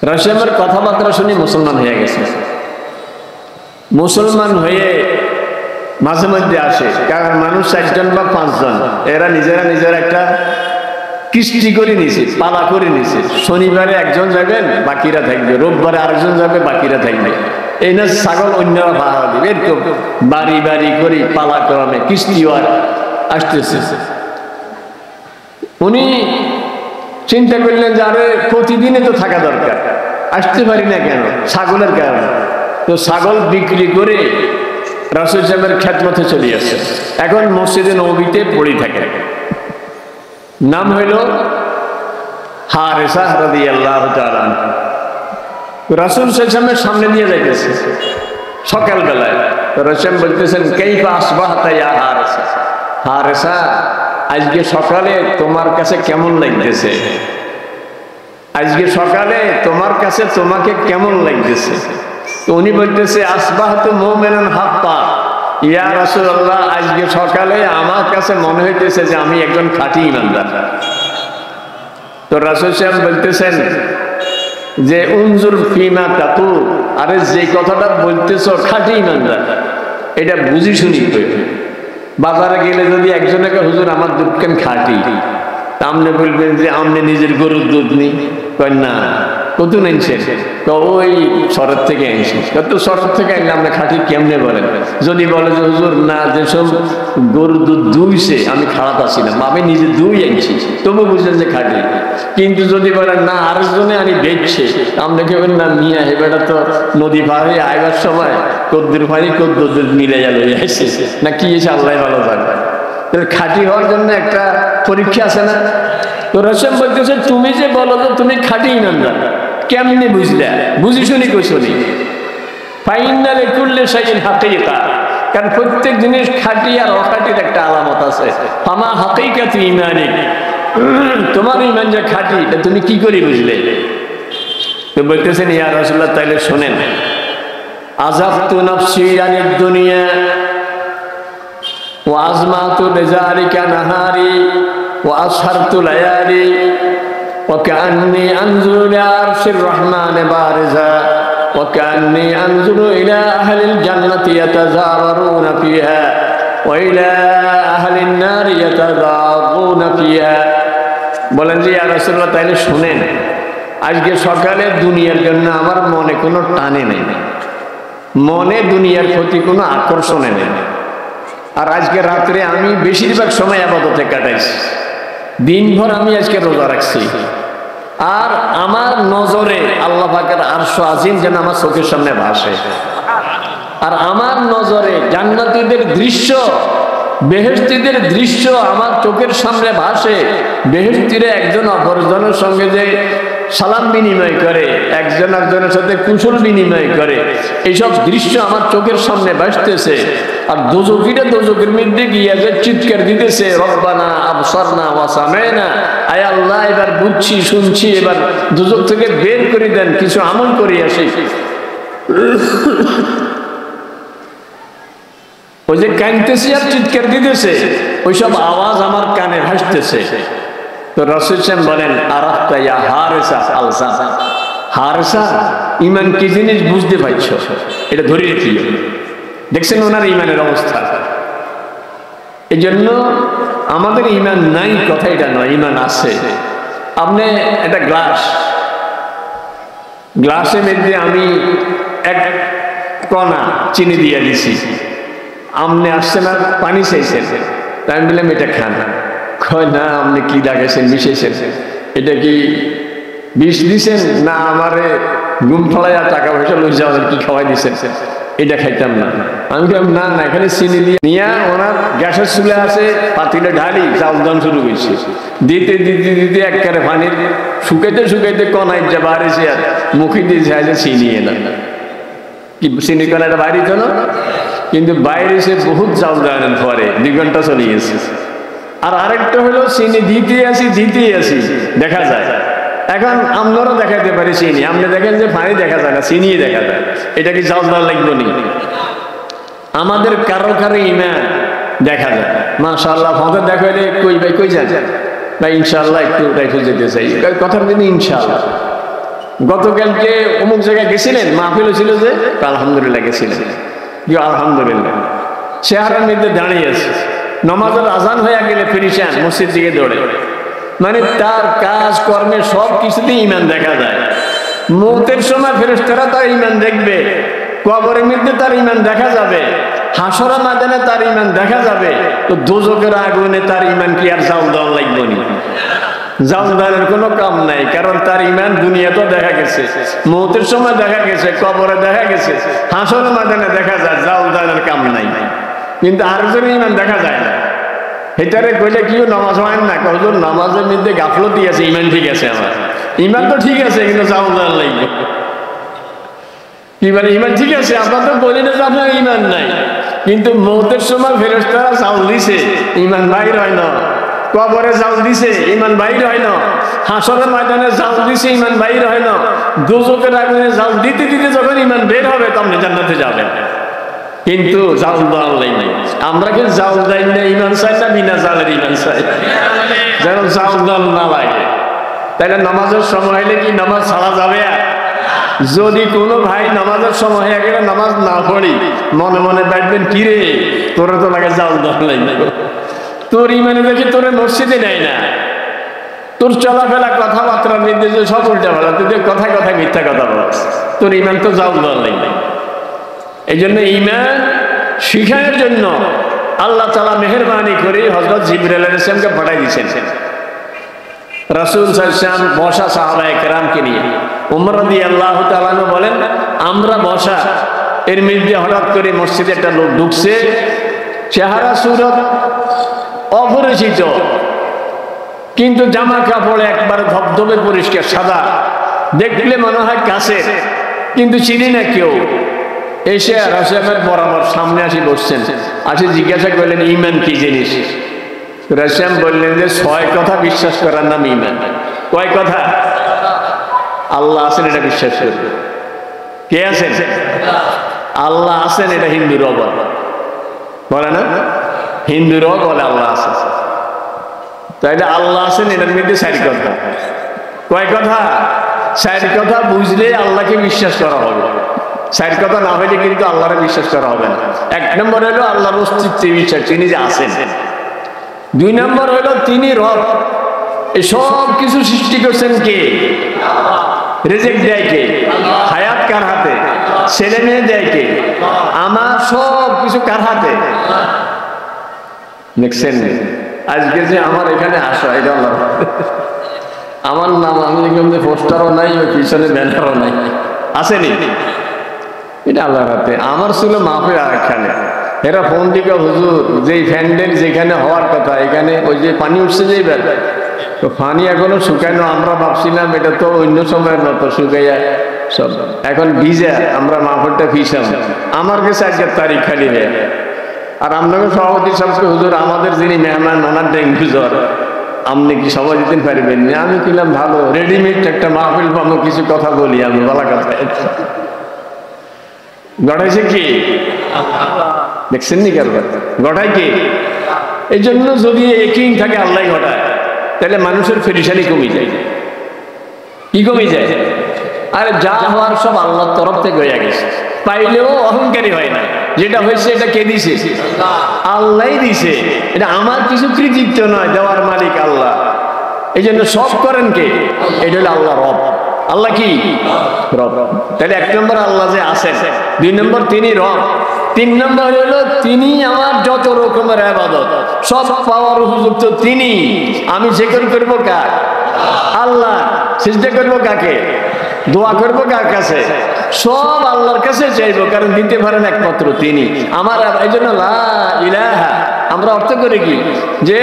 রাসূলের কথাবার্তা শুনে মুসলমান হয়ে গেছে। মুসলমান হয়ে মাঝে মধ্যে আসে, কারণ মানুষ 4 জন বা 5 জন, এরা নিজেরা একটা কৃষ্টি করে নিছে, পালা করে নিছে। শনিবারে একজন যাবেন, বাকিরা থাকবে, রোববারে আরেকজন যাবে, বাকিরা থাকবে। এই না ছাগল অন্যরা ভাড়া দিবে, এরকম বাড়ি বাড়ি করে পালা করামে কৃষ্টি আসতেছে। উনি চিন্তা করলেন যে আরে প্রতিদিনে তো থাকা দরকার, আসতে পারি না কেন? ছাগলের কারণে। তো ছাগল বিক্রি করে রাসূল সাহেবের খেদমতে চলে আসছে। এখন মসজিদে নববীতে পড়ে থাকে। নাম হইল হারেসা রাদিয়াল্লাহু তাআলা। রাসূল সাহেবের সামনে দিয়ে যাইতেছে সকালবেলায়। রাসূল বলতেছেন, কাইফা আসবাহতা ইয়া হারেসা? হারেসা, আজকে সকালে তোমার কাছে কেমন লাগতেছে? আজকে সকালে তোমার কাছে তোমাকে কেমন লাগতেছে? তো উনি বলতেছে, আসবাহতু মুমিনান হাক্কা ইয়া রাসূলুল্লাহ, আজকে সকালে আমার কাছে মনে হইতেছে যে আমি একজন খাঁটি ঈমানদার। তো রাসূল সাহেব বলতেছেন যে উনজুর ফিমা তাকুল, আরে যে কথাটা বলতেছো খাঁটি ঈমানদার, এটা বুঝি শুনি কই। বাজারে গেলে যদি একজনকে, হুজুর আমার দুধ কেন খাঁটি, আপনি বলবেন যে আপনি নিজের গরুর দুধ নি, কই না কত নেনছেন? তো ওই শরৎ থেকে আনছি। কত শরৎ থেকে আনলে আপনি খাঁটি কেমনে বলেন? যদি বলে যে হুজুর না, যেসব গরুর দুধ দুইছে আমি খারাপ আছিলাম, আমি নিজে দুই আনছি, তবু বুঝলেন যে খাঁটি। কিন্তু যদি বলেন না আরেকজনে আমি বেচছে, আপনি কেবেন না মিয়া হেবেটা তো নদী পার হয়ে আইবার সময় কদ্দুর পানি কদ্দুর দুধ মিলে গেল আসছে না কি এসে আল্লাহ ভালো জানে। খাঁটি হওয়ার জন্য একটা পরীক্ষা আছে না? তো রাসূল বলতেছে, তুমি যে বলো যে তুমি খাঁটি ঈমানদার, কেমনে বুঝলে? বুঝি শুনি কইছো নি? ফাইন্না লিকুল্লি শাইইন হাকীকা, কারণ প্রত্যেক জিনিস খাঁটি আর অখাঁটির একটা আলামত আছে। ফামা হাকীকাতু ঈমানিক, তোমার ঈমান যে খাঁটি এটা তুমি কি করে বুঝলে? তো বলতেছেন, ইয়া রাসূলুল্লাহ তাইলে শোনেন, আযাবতু নাফসি আনিদ দুনিয়া ওয়া আজমাতু বিযালিকা নাহারি ওয়া আসহারতু লায়ালি ওয়া কান্নী আনজুরু ইলা আরশির রহমানি বারিজা ওয়া কান্নী আনজুরু ইলা আহলিল জান্নাতি ইয়াতাযাওয়ারুনা ফিহা ওয়া ইলা আহলিন নারি ইয়াতাযাওয়ারুনা ফিহা। বলেন যে ইয়া রাসূলুল্লাহ, তাইলে শুনেন, আজকে সকালে দুনিয়ার জন্য আমার মনে কোনো টানে নেই, মনে দুনিয়ার প্রতি কোনো আকর্ষণে নেই। আর আজকে রাত্রে আমি বেশিরভাগ সময় ইবাদতে কাটাইছি, দিনভর আমি আজকে রোজা রাখছি। আর আমার নজরে আল্লাহ পাকের আরশ আজিম যেন আমার চোখের সামনে ভাসে। আর আমার নজরে জান্নাতীদের দৃশ্য, বেহেশতীদের দৃশ্য আমার চোখের সামনে ভাসে। বেহেশতীরা একজন অপরজনের সঙ্গে যে সালাম বিনিময় করে, একজন একজনের সাথে কুশল বিনিময় করে, এইসব দৃশ্য আমার চোখের সামনে ভাসতেছে। আর দোজখীরা দোজখের মধ্যে গিয়ে যে চিৎকার দিতেছে, রব্বানা আবসারনা ওয়া সামাইনা, আয় আল্লাহ এবার বুঝছি শুনছি, এবার দোজখ থেকে বের করে দেন, কিছু আমল করে আসি। ওই যে কাঁদতেছে আর চিৎকার দিতেছে, ওইসব আওয়াজ আমার কানে ভাসতেছে। তো রাসূল সাল্লাল্লাহু বলেন, আরাফতা ইয়া হারিসা আলসা, হারিসা ঈমান কি জিনিস বুঝতে পারছো, এটা ধরে রেখি। দেখছেন ওনার ঈমানের অবস্থা। এই জন্য আমাদের ঈমান নাই কথা এটা নয়, ঈমান আছে। আপনি একটা গ্লাসের মধ্যে আমি এক কণা চিনি দিয়ে দিছি, আপনি আসছেন আর পানি চাইছেন, তাই আমি বললাম এটা খান। কয় না, আপনি কি লাগাইছেন, মিশাইছেন, এটা কি বিষ দিছেন না আমারে ঘুম ফলাইয়া টাকা পয়সা লই যাওয়ার কি খাওয়াই দিছেন, এটা খাইতাম না। আমি বললাম না না, এখানে চিনি দিয়ে নিয়ে ওনার গ্যাসের চুলা আছে, পাতিলে ঢালি চাউল দান শুরু করছি, দিতে দিতে দিতে একবারে পানির শুকাইতে শুকাইতে কনাই যা বাড়িছে, আর মুখে দিয়ে যায় যে চিনি এনে কি চিনি কনাটা বাইরে তো না, কিন্তু বাইরে সে বহুত চাউল দানের পরে 2 ঘন্টা চলে গেছে। আর আরেকটা হলো চিনি দিতে আসি দেখা যায়। এখন আমরাও দেখাতে পারি চিনি, আপনি দেখেন যে পানি দেখা যায় না, চিনি দেখা যায়, এটা কি চাউল দেওয়া লাগবে নি? আমাদের কারো কারো ঈমান দেখা যায়। মাশাআল্লাহ ফটো দেখাইলে কই ভাই কই যায় ভাই, ইনশাআল্লাহ একটু রেখে যেতে চাই, কথার দিন ইনশাআল্লাহ। গতকালকে অমুক জায়গায় গেছিলেন, মাহফিল ছিল যে, আলহামদুলিল্লাহ গেছিলেন, আলহামদুলিল্লাহ। চেহারার মধ্যে দাঁড়িয়ে আছে, নামাজের আজান হয়ে গেলে ফিরিসান মসজিদ দিকে দৌড়ে, মানে তার কাজ কর্মে সব কিছুতেই ঈমান দেখা যায়। মৌতের সময় ফেরেশতারা তার ঈমান দেখবে, কবরের মধ্যে তার ঈমান দেখা যাবে, হাসরের ময়দানে তার ঈমান দেখা যাবে। তো দোজখের আগুনে তার ঈমান কি আর জাল দেওয়া লাগবে না? জাল দেওয়ার কোনো কাম নাই, কারণ তার ঈমান দুনিয়াতেও দেখা গেছে, মৌতের সময় দেখা গেছে, কবরে দেখা গেছে, হাসরের ময়দানে দেখা যায়, জাল দেওয়ার কাম নাই। কিন্তু আরেকজনের ঈমান দেখা যায় না, এটারে কইলে কি নামাজ হয় না, কজন নামাজের মধ্যে গাফলতি আছে, ঈমান ঠিক আছে, আমার ঈমান তো ঠিক আছে, কিন্তু জাল দেওয়ার লাগবে কি বলে ঈমান ঠিক আছে, আপনার তো বলি না যে আপনার ঈমান নাই, কিন্তু মৌতের সময় ফেরেশতারা জাল দিছে, ঈমান বাইর হয় না, কবরে জাল দিছে, ঈমান বাইর হয় না, হাসরের ময়দানে জাল দিছে, ঈমান বাইর হয় না, দোজখের আগুনে জাল দিতে দিতে যখন ঈমান বের হবে তখন জান্নাতে যাবেন। কিন্তু জাল দেওয়ার নাই, আমরা কি জাল দেই না ঈমান চাই না বিনা জালের ঈমান চাই, যেন জাল দেওয়ার না লাগে। তাইলে নামাজের সময় হলে কি নামাজ ছাড়া যাবে? যদি কোনো ভাই নামাজের সময় হয়ে গেলে নামাজ না পড়ি, মনে মনে বাইবেন কি রে, তোরা তো লাগে জাল দেওয়ার নাই, তোর ঈমানে দেখি তোরে মসজিদে নেয় না, তোর চলাফেরা কথাবার্তার নির্দেশে সব উল্টা বলা, তুই কথায় কথায় মিথ্যা কথা বলাস, তোর ঈমান তো জাল দেওয়ার নাই। এই জন্য ঈমান শিখানোর জন্য আল্লাহ তাআলা মেহেরবানি করে হযরত জিবরাইল আলাইহিস সালামকে পাঠিয়ে দিয়েছেন। রাসূল সাল্লাল্লাহু আলাইহি ওয়াসাল্লাম বসা সাহাবায়ে কেরামকে নিয়ে, ওমর রাদিয়াল্লাহু তাআলা আনহু বলেন, আমরা বসা, এর মধ্যে হঠাৎ করে মসজিদে একটা লোক ঢুকছে, চেহারা সুরত অপরিচিত, কিন্তু জামা কাপড় একবার ধবধবে পরিষ্কার সাদা, দেখলে মনে হয় কাছের, কিন্তু চিনি না কেউ। এসে রাসূলের বরাবর সামনে আসি বসছেন, আসে জিজ্ঞাসা করলেন ঈমান কি জিনিস? রাসূল বললেন যে 6 কথা বিশ্বাস করার নাম ঈমান। কয় কথা? আল্লাহ আছেন এটা বিশ্বাস করবে। কে আছেন? আল্লাহ আছেন এটা হিন্দুরাও বলে না, হিন্দুরাও বলে আল্লাহ আছে। তাইলে আল্লাহ আছেন এটার মধ্যে চারি কথা, কয় কথা? চারি কথা বুঝলে আল্লাহকে বিশ্বাস করা হবে, চারি কথা না হইলে কিন্তু আল্লাহরে বিশ্বাস করা হবে না। এক নম্বর হলো আল্লাহর অস্তিত্বে বিশ্বাস, তিনি যে আছেন। দুই নম্বর হলো তিনি রব, এই সব কিছু সৃষ্টি করছেন কে? রিজিক দেয় কে? হায়াত কার হাতে? ছেলে মেয়ে দেয় কে? আমার সব কিছু কার হাতে? দেখছেন আজকে যে আমার এখানে আসা এটা আল্লাহ, আমার নাম আমি দেখলাম যে পোস্টারও নাই, ওই পিছনে ব্যানারও নাই, আসেনি, এটা আল্লাহর হাতে। আমার ছিল মাহফিল আরেকখানে, এরা ফোন দিকে হুজুর যেই প্যান্ডেল যেখানে হওয়ার কথা এখানে ওই যে পানি উঠছে যেই বেল, তো পানি এখনো শুকানো, আমরা ভাবছিলাম এটা তো অন্য সময়ের মতো শুকাইয়া সব এখন ভিজা, আমরা মাহফিলটা ভিসাম। আমার কাছে আজকের তারিখ খালি নেই। আর আপনাকে সভাপতি সাহেবকে হুজুর আমাদের যিনি মেহমান ওনার ডেঙ্গু জ্বর, আপনি কি সময় দিতে পারবেন না? আমি কিলাম ভালো, রেডিমেড একটা মাহফিল পাবো, কিছু কথা বলি আমি, বলা কথা গড়াইছে কি? দেখছেন নি কার গড়াই কি? এই জন্য যদি একই থাকে আল্লাহ ঘটায়, তাহলে মানুষের ফেরিসানি কমে যায়। কি কমে যায়? আর যা হওয়ার সব আল্লাহর তরফ থেকে হয়ে গেছে, পাইলেও অহংকারী হয় না। যেটা হয়েছে এটা কে দিছে? আল্লাহ দিছে, এটা আমার কিছু কৃতিত্ব নয়, দেওয়ার মালিক আল্লাহ। এই জন্য সব করেন কে? এটা হলো আল্লাহ রব। আল্লাহ কি? রব। তাহলে এক নম্বর আল্লাহ যে আছেন, দুই নম্বর তিনি রব, তিন নম্বর হলো তিনি আমার যত রকমের ইবাদত সব পাওয়ার উপযুক্ত তিনি। আমি জিকির করব কার? আল্লাহ। সিজদা করব কাকে? দোয়া করব কার কাছে? সব আল্লাহর কাছে চাইবো, কারণ দিতে পারেন একমাত্র তিনি। আমার এই জন্য লা ইলাহা আমরা অর্থ করি কি? যে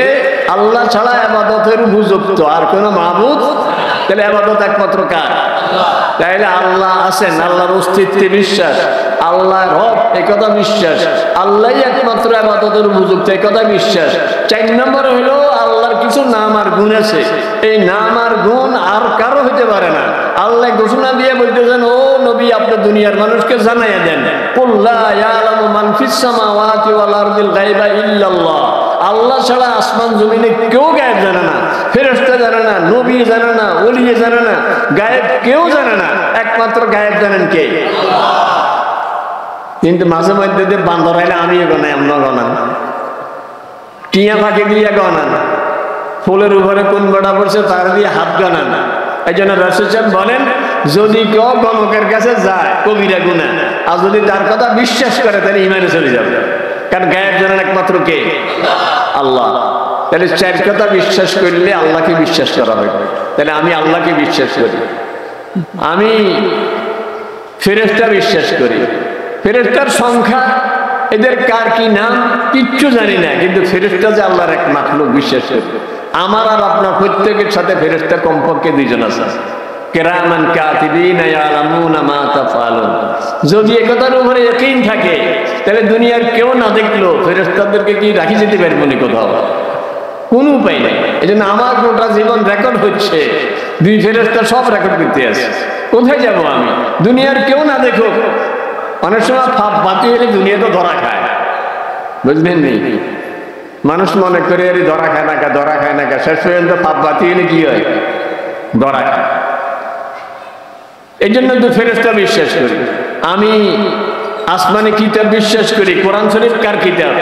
আল্লাহ ছাড়া ইবাদতের উপযুক্ত আর কোনো মাবুদ, তাহলে ইবাদত একমাত্র কার? তাইলে আল্লাহ আছেন, আল্লাহর অস্তিত্বে বিশ্বাস, আল্লাহ রব এই কথা বিশ্বাস, আল্লাহ একমাত্র ইবাদতের উপযুক্ত এই কথা বিশ্বাস। চার নম্বর হলো আল্লাহর কিছু নাম আর গুণ আছে, এই নাম আর গুণ আর কারো হইতে পারে না। আল্লাহ ঘোষণা দিয়ে বলতেছেন, ও নবী আপনি দুনিয়ার মানুষকে জানাইয়া দেন, কুল লা ইয়ালামু মান ফিস সামাওয়াতি ওয়াল আরদিল গায়বা ইল্লাল্লাহ। আল্লাহ ছাড়া আসমান জমিনে কেউ গায়েব জানে না, ফেরেশতা জানে না, নবী জানে না, ওলি জানে না, গায়েব কেউ জানে না, একমাত্র গায়েব জানেন কে? কিন্তু মাঝে মধ্যে বান্দর আইলে আমি গনাই, আমরা গনান, টিয়া ফাঁকে দিয়ে গনান, ফুলের উপরে কোন বেড়া পড়ছে তার দিয়ে হাত গনান। এই জন্য রাসূল সাহেব বলেন, যদি কেউ গণকের কাছে যায় কবিরা গুনাহ, আর যদি তার কথা বিশ্বাস করে তাহলে ইমানে চলে যাবে, কারণ গায়েব জানেন একমাত্র কে? আল্লাহ। তাহলে চার কথা বিশ্বাস করলে আল্লাহকে বিশ্বাস করা হয়। তাহলে আমি আল্লাহকে বিশ্বাস করি, আমি ফেরেশতা বিশ্বাস করি, ফেরেশতার সংখ্যা এদের কার কি নাম কিচ্ছু জানি না, কিন্তু ফেরেশতা যে আল্লাহর এক মাখলুক বিশ্বাস করি। আমার আর আপনার প্রত্যেকের সাথে ফেরেশতা কমপক্ষে দুইজন আছে, কিরামান কাতিবিনা ইয়ালামুনা মা তাফআলুন। যদি এই কথার উপরে ইয়াকিন থাকে তাহলে দুনিয়ার কেউ না দেখলো ফেরেশতাদেরকে কি রাখি যেতে পারবো না কোথাও, কোনো উপায় নেই। এই জন্য আমার গোটা জীবন রেকর্ড হচ্ছে, দুই ফেরেশতা সব রেকর্ড করতে আছে। কোথায় যাব আমি? দুনিয়ার কেউ না দেখো। অনেক সময় ফাপ বাতি হলে দুনিয়া তো ধরা খায়, বুঝলেন নি? মানুষ মনে করে আরে ধরা খায় না কা, ধরা খায় না কা, শেষ পর্যন্ত ফাপ বাতি হলে কি হয়? ধরা খায়। এই জন্য তো ফেরেশতা বিশ্বাস করি। আমি আসমানি কিতাব বিশ্বাস করি। কোরআন শরীফ কার কিতাব?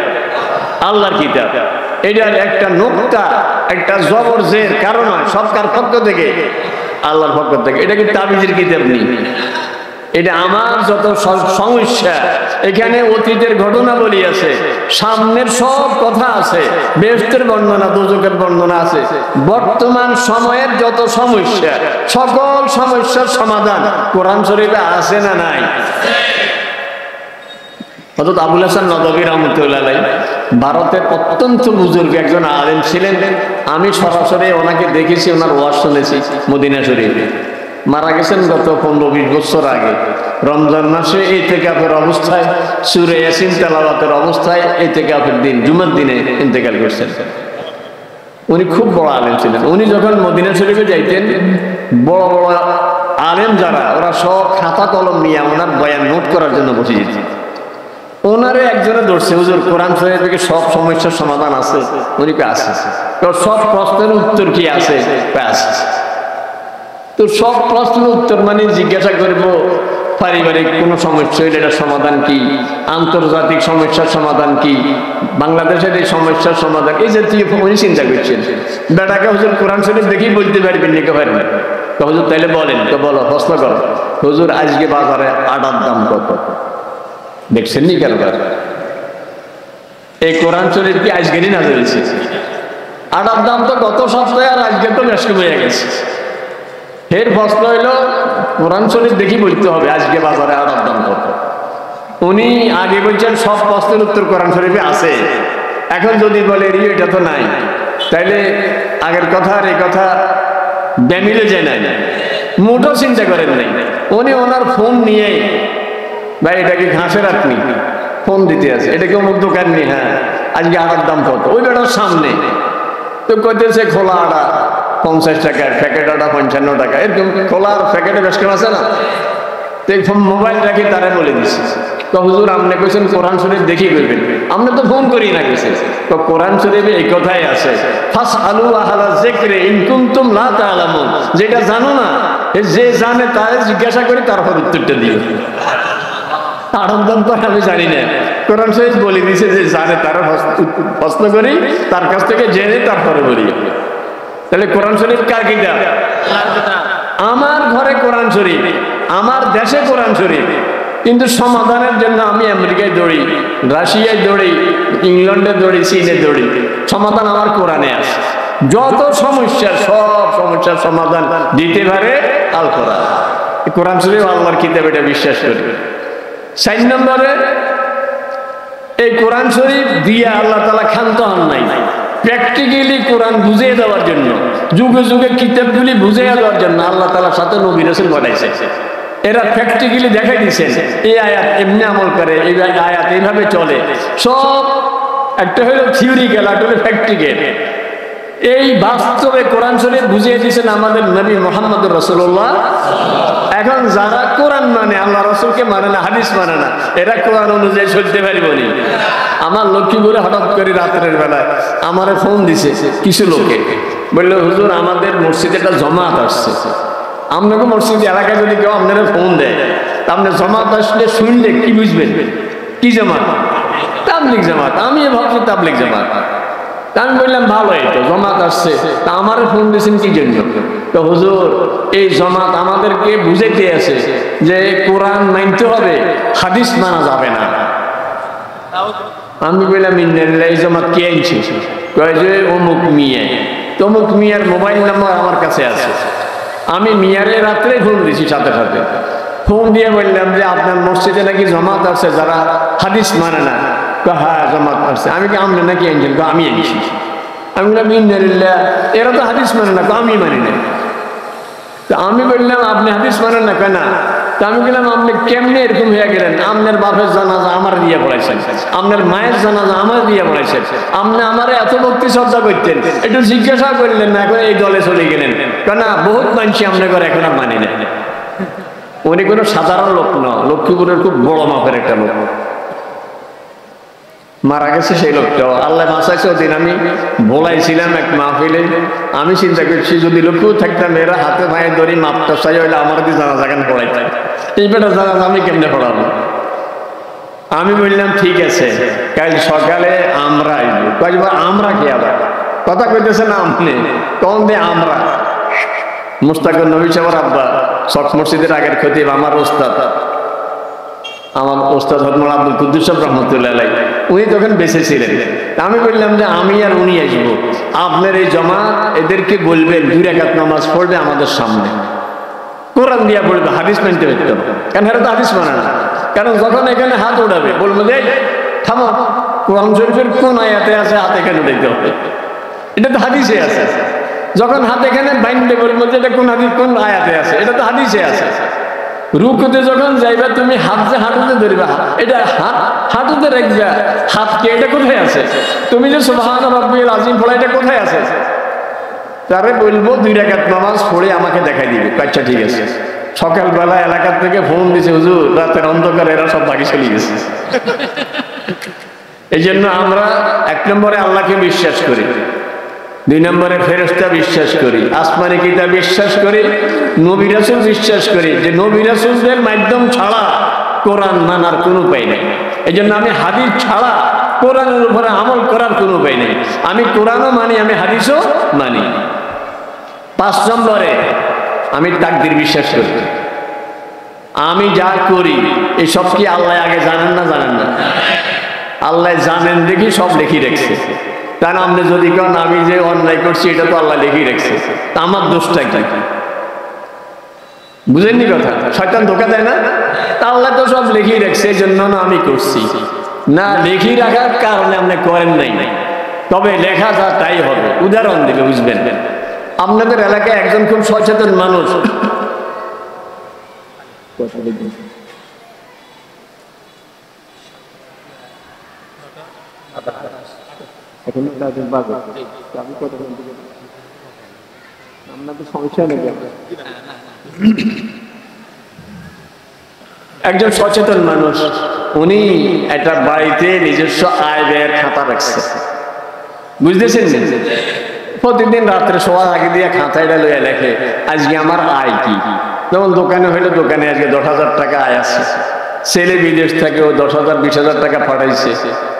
আল্লাহর কিতাব। এটার একটা নুকতা, একটা জবর জের কারণ হয়, সব কার পক্ষ থেকে? আল্লাহর পক্ষ থেকে। এটা কি তাবিজের কিতাব নেই, এটা আমার যত সমস্যা এখানে অতীতের ঘটনা বলি আছে, সামনের সব কথা আছে, বেহেশতের বর্ণনা, দোজখের বর্ণনা আছে, বর্তমান সময়ের যত সমস্যা সকল সমস্যার সমাধান কোরআন শরীফে আছে না নাই? হযরত আবুল হাসান নদভী রাহমাতুল্লাহ আলাইহি ভারতের অত্যন্ত বুজুর্গ একজন আলেম ছিলেন। আমি সরাসরি ওনাকে দেখেছি, ওনার ওয়াজ শুনেছি মদিনা শরীফে। মারা গেছেন গত 15-20 বছর আগে রমজান মাসে ইতিকাফের অবস্থায়, সূরা ইয়াসিন তেলাওয়াতের অবস্থায় ইতিকাফের দিন জুমার দিনে ইন্তেকাল করেছেন। উনি খুব বড় আলেম ছিলেন। উনি যখন মদিনা শরীফে যাইতেন, বড় বড় আলেম যারা ওরা সব খাতা কলম নিয়ে ওনার বয়ান নোট করার জন্য বসে যেতেন। ওনারে একজনে ধরছে, হুজুর কোরআন শরীফ থেকে সব সমস্যার সমাধান আছে? উনি কে আছে। সব প্রশ্নের উত্তর কি আছে? আছে। তো সব প্রশ্নের উত্তর মানে জিজ্ঞাসা করব পারিবারিক কোনো সমস্যা হইলে এটা সমাধান কি, আন্তর্জাতিক সমস্যার সমাধান কি, বাংলাদেশের এই সমস্যার সমাধান, এই জাতীয় উনি চিন্তা করছেন। বেটাকে হুজুর কোরআন শরীফ দেখেই বলতে পারবেন নাকি পারবেন? তো হুজুর তাইলে বলেন। তো বলো, প্রশ্ন করো। হুজুর আজকে বাজারে আটার দাম কত? দেখছেন নি কেন? এই কোরআন শরীফ কি আজকেরই না হয়েছে? আটার দাম তো গত সপ্তাহে, আর আজকে তো বেশ কমে গেছে। এর প্রশ্ন হইলো কোরআন শরীফ দেখি বলতে হবে আজকে বাজারে আটার দাম কত। উনি আগে বলছেন সব প্রশ্নের উত্তর কোরআন শরীফে আছে। এখন যদি বলে এটা তো নাই, তাইলে আগের কথা আর এই কথা বেমিলে যায় নাই, মোটেও চিন্তা করেন নাই। উনি ওনার ফোন নিয়ে, ভাই এটা কি ঘাসের আপনি ফোন দিতে আছে, এটা কি অমুক দোকান নেই, হ্যাঁ আজকে আটার দাম কত? ওই বেটার সামনে তো কইতেছে খোলা আটা 50 টাকার, প্যাকেট আটা 55 টাকা, এরকম খোলা আর প্যাকেটে বেশ কেমন আছে না। তো মোবাইল রাখি তারা বলে দিচ্ছে। তো হুজুর আপনি কইছেন কোরআন শরীফ দেখি করবেন, আপনি তো ফোন করি না কইছেন। তো কোরআন শরীফে এই কথাই আছে, ফাসআলু আহলা যিকরি ইন কুনতুম লা তা'লামুন, যেটা জানো না যে জানে তার জিজ্ঞাসা করি, তারপর উত্তরটা দিও। আনন্দন তো আমি জানি না, কোরআন শরীফ বলে দিছে যে জানে তারা প্রশ্ন করি, তার কাছ থেকে জেনে তারপরে বলি। তাহলে কোরআন শরীফ কার কিতাব? আমার ঘরে কোরআন শরীফ, আমার দেশে কোরআন শরীফ, কিন্তু সমাধানের জন্য আমি আমেরিকায় দৌড়ি, রাশিয়ায় দৌড়ি, ইংল্যান্ডে দৌড়ি, চীনে দৌড়ি, সমাধান আমার কোরআনে আছে। যত সমস্যার সব সমস্যার সমাধান দিতে পারে আল কোরআন। কোরআন শরীফ আল্লাহর কিতাব, এটা বিশ্বাস করি। 4 নম্বরে এই কোরআন শরীফ দিয়ে আল্লাহ তাআলা ক্ষান্ত হন নাই, প্র্যাকটিক্যালি কোরআন বুঝিয়ে দেওয়ার জন্য, যুগে যুগে কিতাবগুলি বুঝিয়ে দেওয়ার জন্য আল্লাহ তাআলা সাথে নবী রাসূল বানাইছে। এরা প্র্যাকটিক্যালি দেখাই দিচ্ছেন এই আয়াত এমনি আমল করে, এই আয়াত এইভাবে চলে। সব একটা হলো থিওরিক্যাল, একটা হলো প্র্যাকটিক্যাল। এই বাস্তবে কোরআন শরীফ বুঝিয়ে দিয়েছেন আমাদের নবী মুহাম্মদুর রাসূলুল্লাহ। এখন যারা কোরআন মানে, আল্লাহ রাসূলকে মানে না, হাদিস মানে না, এরা কোরআন অনুযায়ী চলতে পারবে না। আমার লক্ষ্মীপুরে হঠাৎ করে রাত্রের বেলায় আমারে ফোন দিছে কিছু লোকে, বললো হুজুর আমাদের মসজিদে একটা জমাত আসছে। আপনাকে মসজিদ এলাকায় যদি কেউ আপনারা ফোন দেয়, আপনি জমাত আসলে শুনলে কি বুঝবেন? কি জামাত? তাবলীগ জামাত। আমি ভাবছি তাবলীগ জামাত। আমি বললাম ভালো, এই তো জমাত আসছে, তা আমার ফোন দিয়েছেন কি জন্য? তো হুজুর এই জমাত আমাদেরকে বুঝাইতে আছে যে কোরআন মানতে হবে, হাদিস মানা যাবে না। আমি বললাম এই জমাত কে আনছে? কয় যে অমুক মিয়া। তমুক মিয়ার মোবাইল নাম্বার আমার কাছে আছে। আমি মিয়ারে রাত্রে ফোন দিছি, সাথে সাথে ফোন দিয়ে বললাম যে আপনার মসজিদে নাকি জমাত আছে যারা হাদিস মানে না। হ্যাঁ জমাত আসছে। আমি কি আপনি নাকি আনছেন? আমি আনছি। আমি বললাম ইন্নালিল্লাহ, এরা তো হাদিস মানে না। আমি মানি না। তো আমি বললাম আপনি হাদিস মানেন না? কেন? তা আমি বললাম আপনি কেমনে এরকম হয়ে গেলেন? আপনার বাপের জানাজা আমার দিয়ে পড়াইছেন, আপনার মায়ের জানাজা আমার দিয়ে পড়াইছেন, আপনি আমার এত ভক্তি শ্রদ্ধা করতেন, একটু জিজ্ঞাসা করলেন না, এখন এই দলে চলে গেলেন কেন? বহুত মানছি আপনার ঘরে, এখন আর মানি না। উনি কোনো সাধারণ লোক না, লক্ষ্মীপুরের খুব বড় মাপের একটা লোক। মারা গেছে সেই লোকটাও, আল্লাহ বাঁচাইছে। ওদিন আমি বলাইছিলাম এক মাহফিলে, আমি চিন্তা করছি যদি লোকও থাকতাম, এরা হাতে ভাইয়ের দড়ি মাপটা চাই হইলে আমার দিয়ে জানাজা কেন পড়াইতাম, এই বেটা জানাজা আমি কেমনে পড়াবো? আমি বললাম ঠিক আছে, কাল সকালে আমরা আইব। আমরা কি আবার কথা কইতেছে না আপনি? তখন দিয়ে আমরা মুস্তাকুর নবী সাহেবের আব্বা, শখ মসজিদের আগের খতিব, আমার ওস্তাদ, আমার ওস্তাদ হযরত আব্দুল কুদ্দুস সাহেব রাহমাতুল্লাহ আলাইহি, উনি তখন বেঁচে ছিলেন। আমি বললাম যে আমি আর উনি আসবো, আপনার এই জমাত এদেরকে বলবেন 2 রাকাত নামাজ পড়বে আমাদের সামনে, কোরআন দিয়া পড়বে, হাদিস মানতে হতো না। কারণ এরা তো হাদিস মানে না। কারণ যখন এখানে হাত উঠাবে বলবো যে থামো, কোরআন শরীফের কোন আয়াতে আছে হাত এখানে উঠাইতে হবে, এটা তো হাদিসে আছে। যখন হাত এখানে বাইন্দে বলবো যে এটা কোন হাদিস, কোন আয়াতে আছে, এটা তো হাদিসে আছে। রুকুতে যখন যাইবা তুমি হাত যে হাঁটুতে ধরবা, এটা হাঁটুতে রাখবা, হাতকে এটা কোথায় আছে? তুমি যে সুবহান রাব্বিল আযীম পড়া, এটা কোথায় আছে? তারে বলবো 2 রাকাত নামাজ পড়ে আমাকে দেখাই দিবে। আচ্ছা ঠিক আছে। সকালবেলা এলাকা থেকে ফোন দিছে, হুজুর রাতের অন্ধকারে এরা সব বাকি চলে গেছে। এই জন্য আমরা 1 নম্বরে আল্লাহকে বিশ্বাস করি, 2 নম্বরে ফেরেশতা বিশ্বাস করি, আসমানি কিতাব বিশ্বাস করি, নবী রাসূল বিশ্বাস করি যে নবী রাসূলদের মাধ্যম ছাড়া কোরআন মানার কোনো উপায় নেই। এই জন্য আমি হাদিস ছাড়া কোরআনের উপরে আমল করার কোনো উপায় নেই। আমি কোরআনও মানি, আমি হাদিসও মানি। 5 নম্বরে আমি তাকদীর বিশ্বাস করি। আমি যা করি এই সব কি আল্লাহ আগে জানেন না? জানেন না? আল্লাহ জানেন দেখি সব লিখে রেখেছে। কারণ আপনি যদি কেন আমি যে অন্যায় করছি এটা তো আল্লাহ লিখে রেখেছে, তা আমার দোষটা কি? বুঝেননি কথা? শয়তান ধোকা দেয় না? তা আল্লাহ তো সব লিখে রেখেছে, এই জন্য না আমি করছি না। লিখে রাখার কারণে আপনি করেন নাই, তবে লেখা যা তাই হবে। উদাহরণ দিলে বুঝবেন। আপনাদের এলাকায় একজন খুব সচেতন মানুষ, একজন সচেতন মানুষ, উনি একটা বাড়িতে নিজস্ব আয় ব্যয়ের খাতা রাখছে। বুঝতেছেন? প্রতিদিন রাত্রে শোয়ার আগে দিয়ে খাতাটা লইয়া লেখে আজকে আমার আয় কি। যেমন দোকানে হইলে দোকানে আজকে 10,000 টাকা আয় আছে, ছেলে বিদেশ থেকে ও 10,000 20,000 টাকা পাঠাইছে,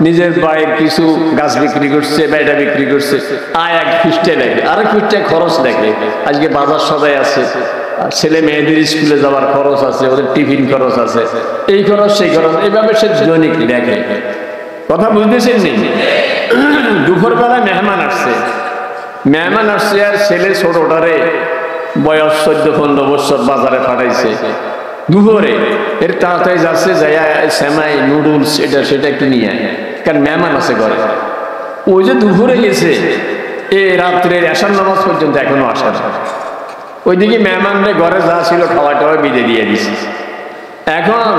নিজের বাড়ির কিছু গাছ বিক্রি করছে, বেটা বিক্রি করছে, আয় এক পৃষ্ঠায় লেখে, আরেক পৃষ্ঠায় খরচ লেখে। আজকে বাজার সদাই আছে, ছেলে মেয়েদের স্কুলে যাওয়ার খরচ আছে, ওদের টিফিন খরচ আছে, এই খরচ সেই খরচ, এইভাবে সে দৈনিক লেখে। কথা বুঝতেছেন নি? দুপুরবেলায় মেহমান আসছে আর ছেলে ছোটটারে বয়স 14-15 বছর বাজারে পাঠাইছে। দুপুরে এর তাড়াতাড়ি যাচ্ছে, যাইয়া সেমাই নুডলস এটা সেটা একটু নিয়ে আয়, কারণ মেহমান আছে ঘরে। ওই যে দুপুরে গেছে, এ রাত্রের এশার নামাজ পর্যন্ত এখনো আসার। ওইদিকে মেহমানরা ঘরে যা ছিল খাওয়া টাওয়া বিদে দিয়ে দিছে। এখন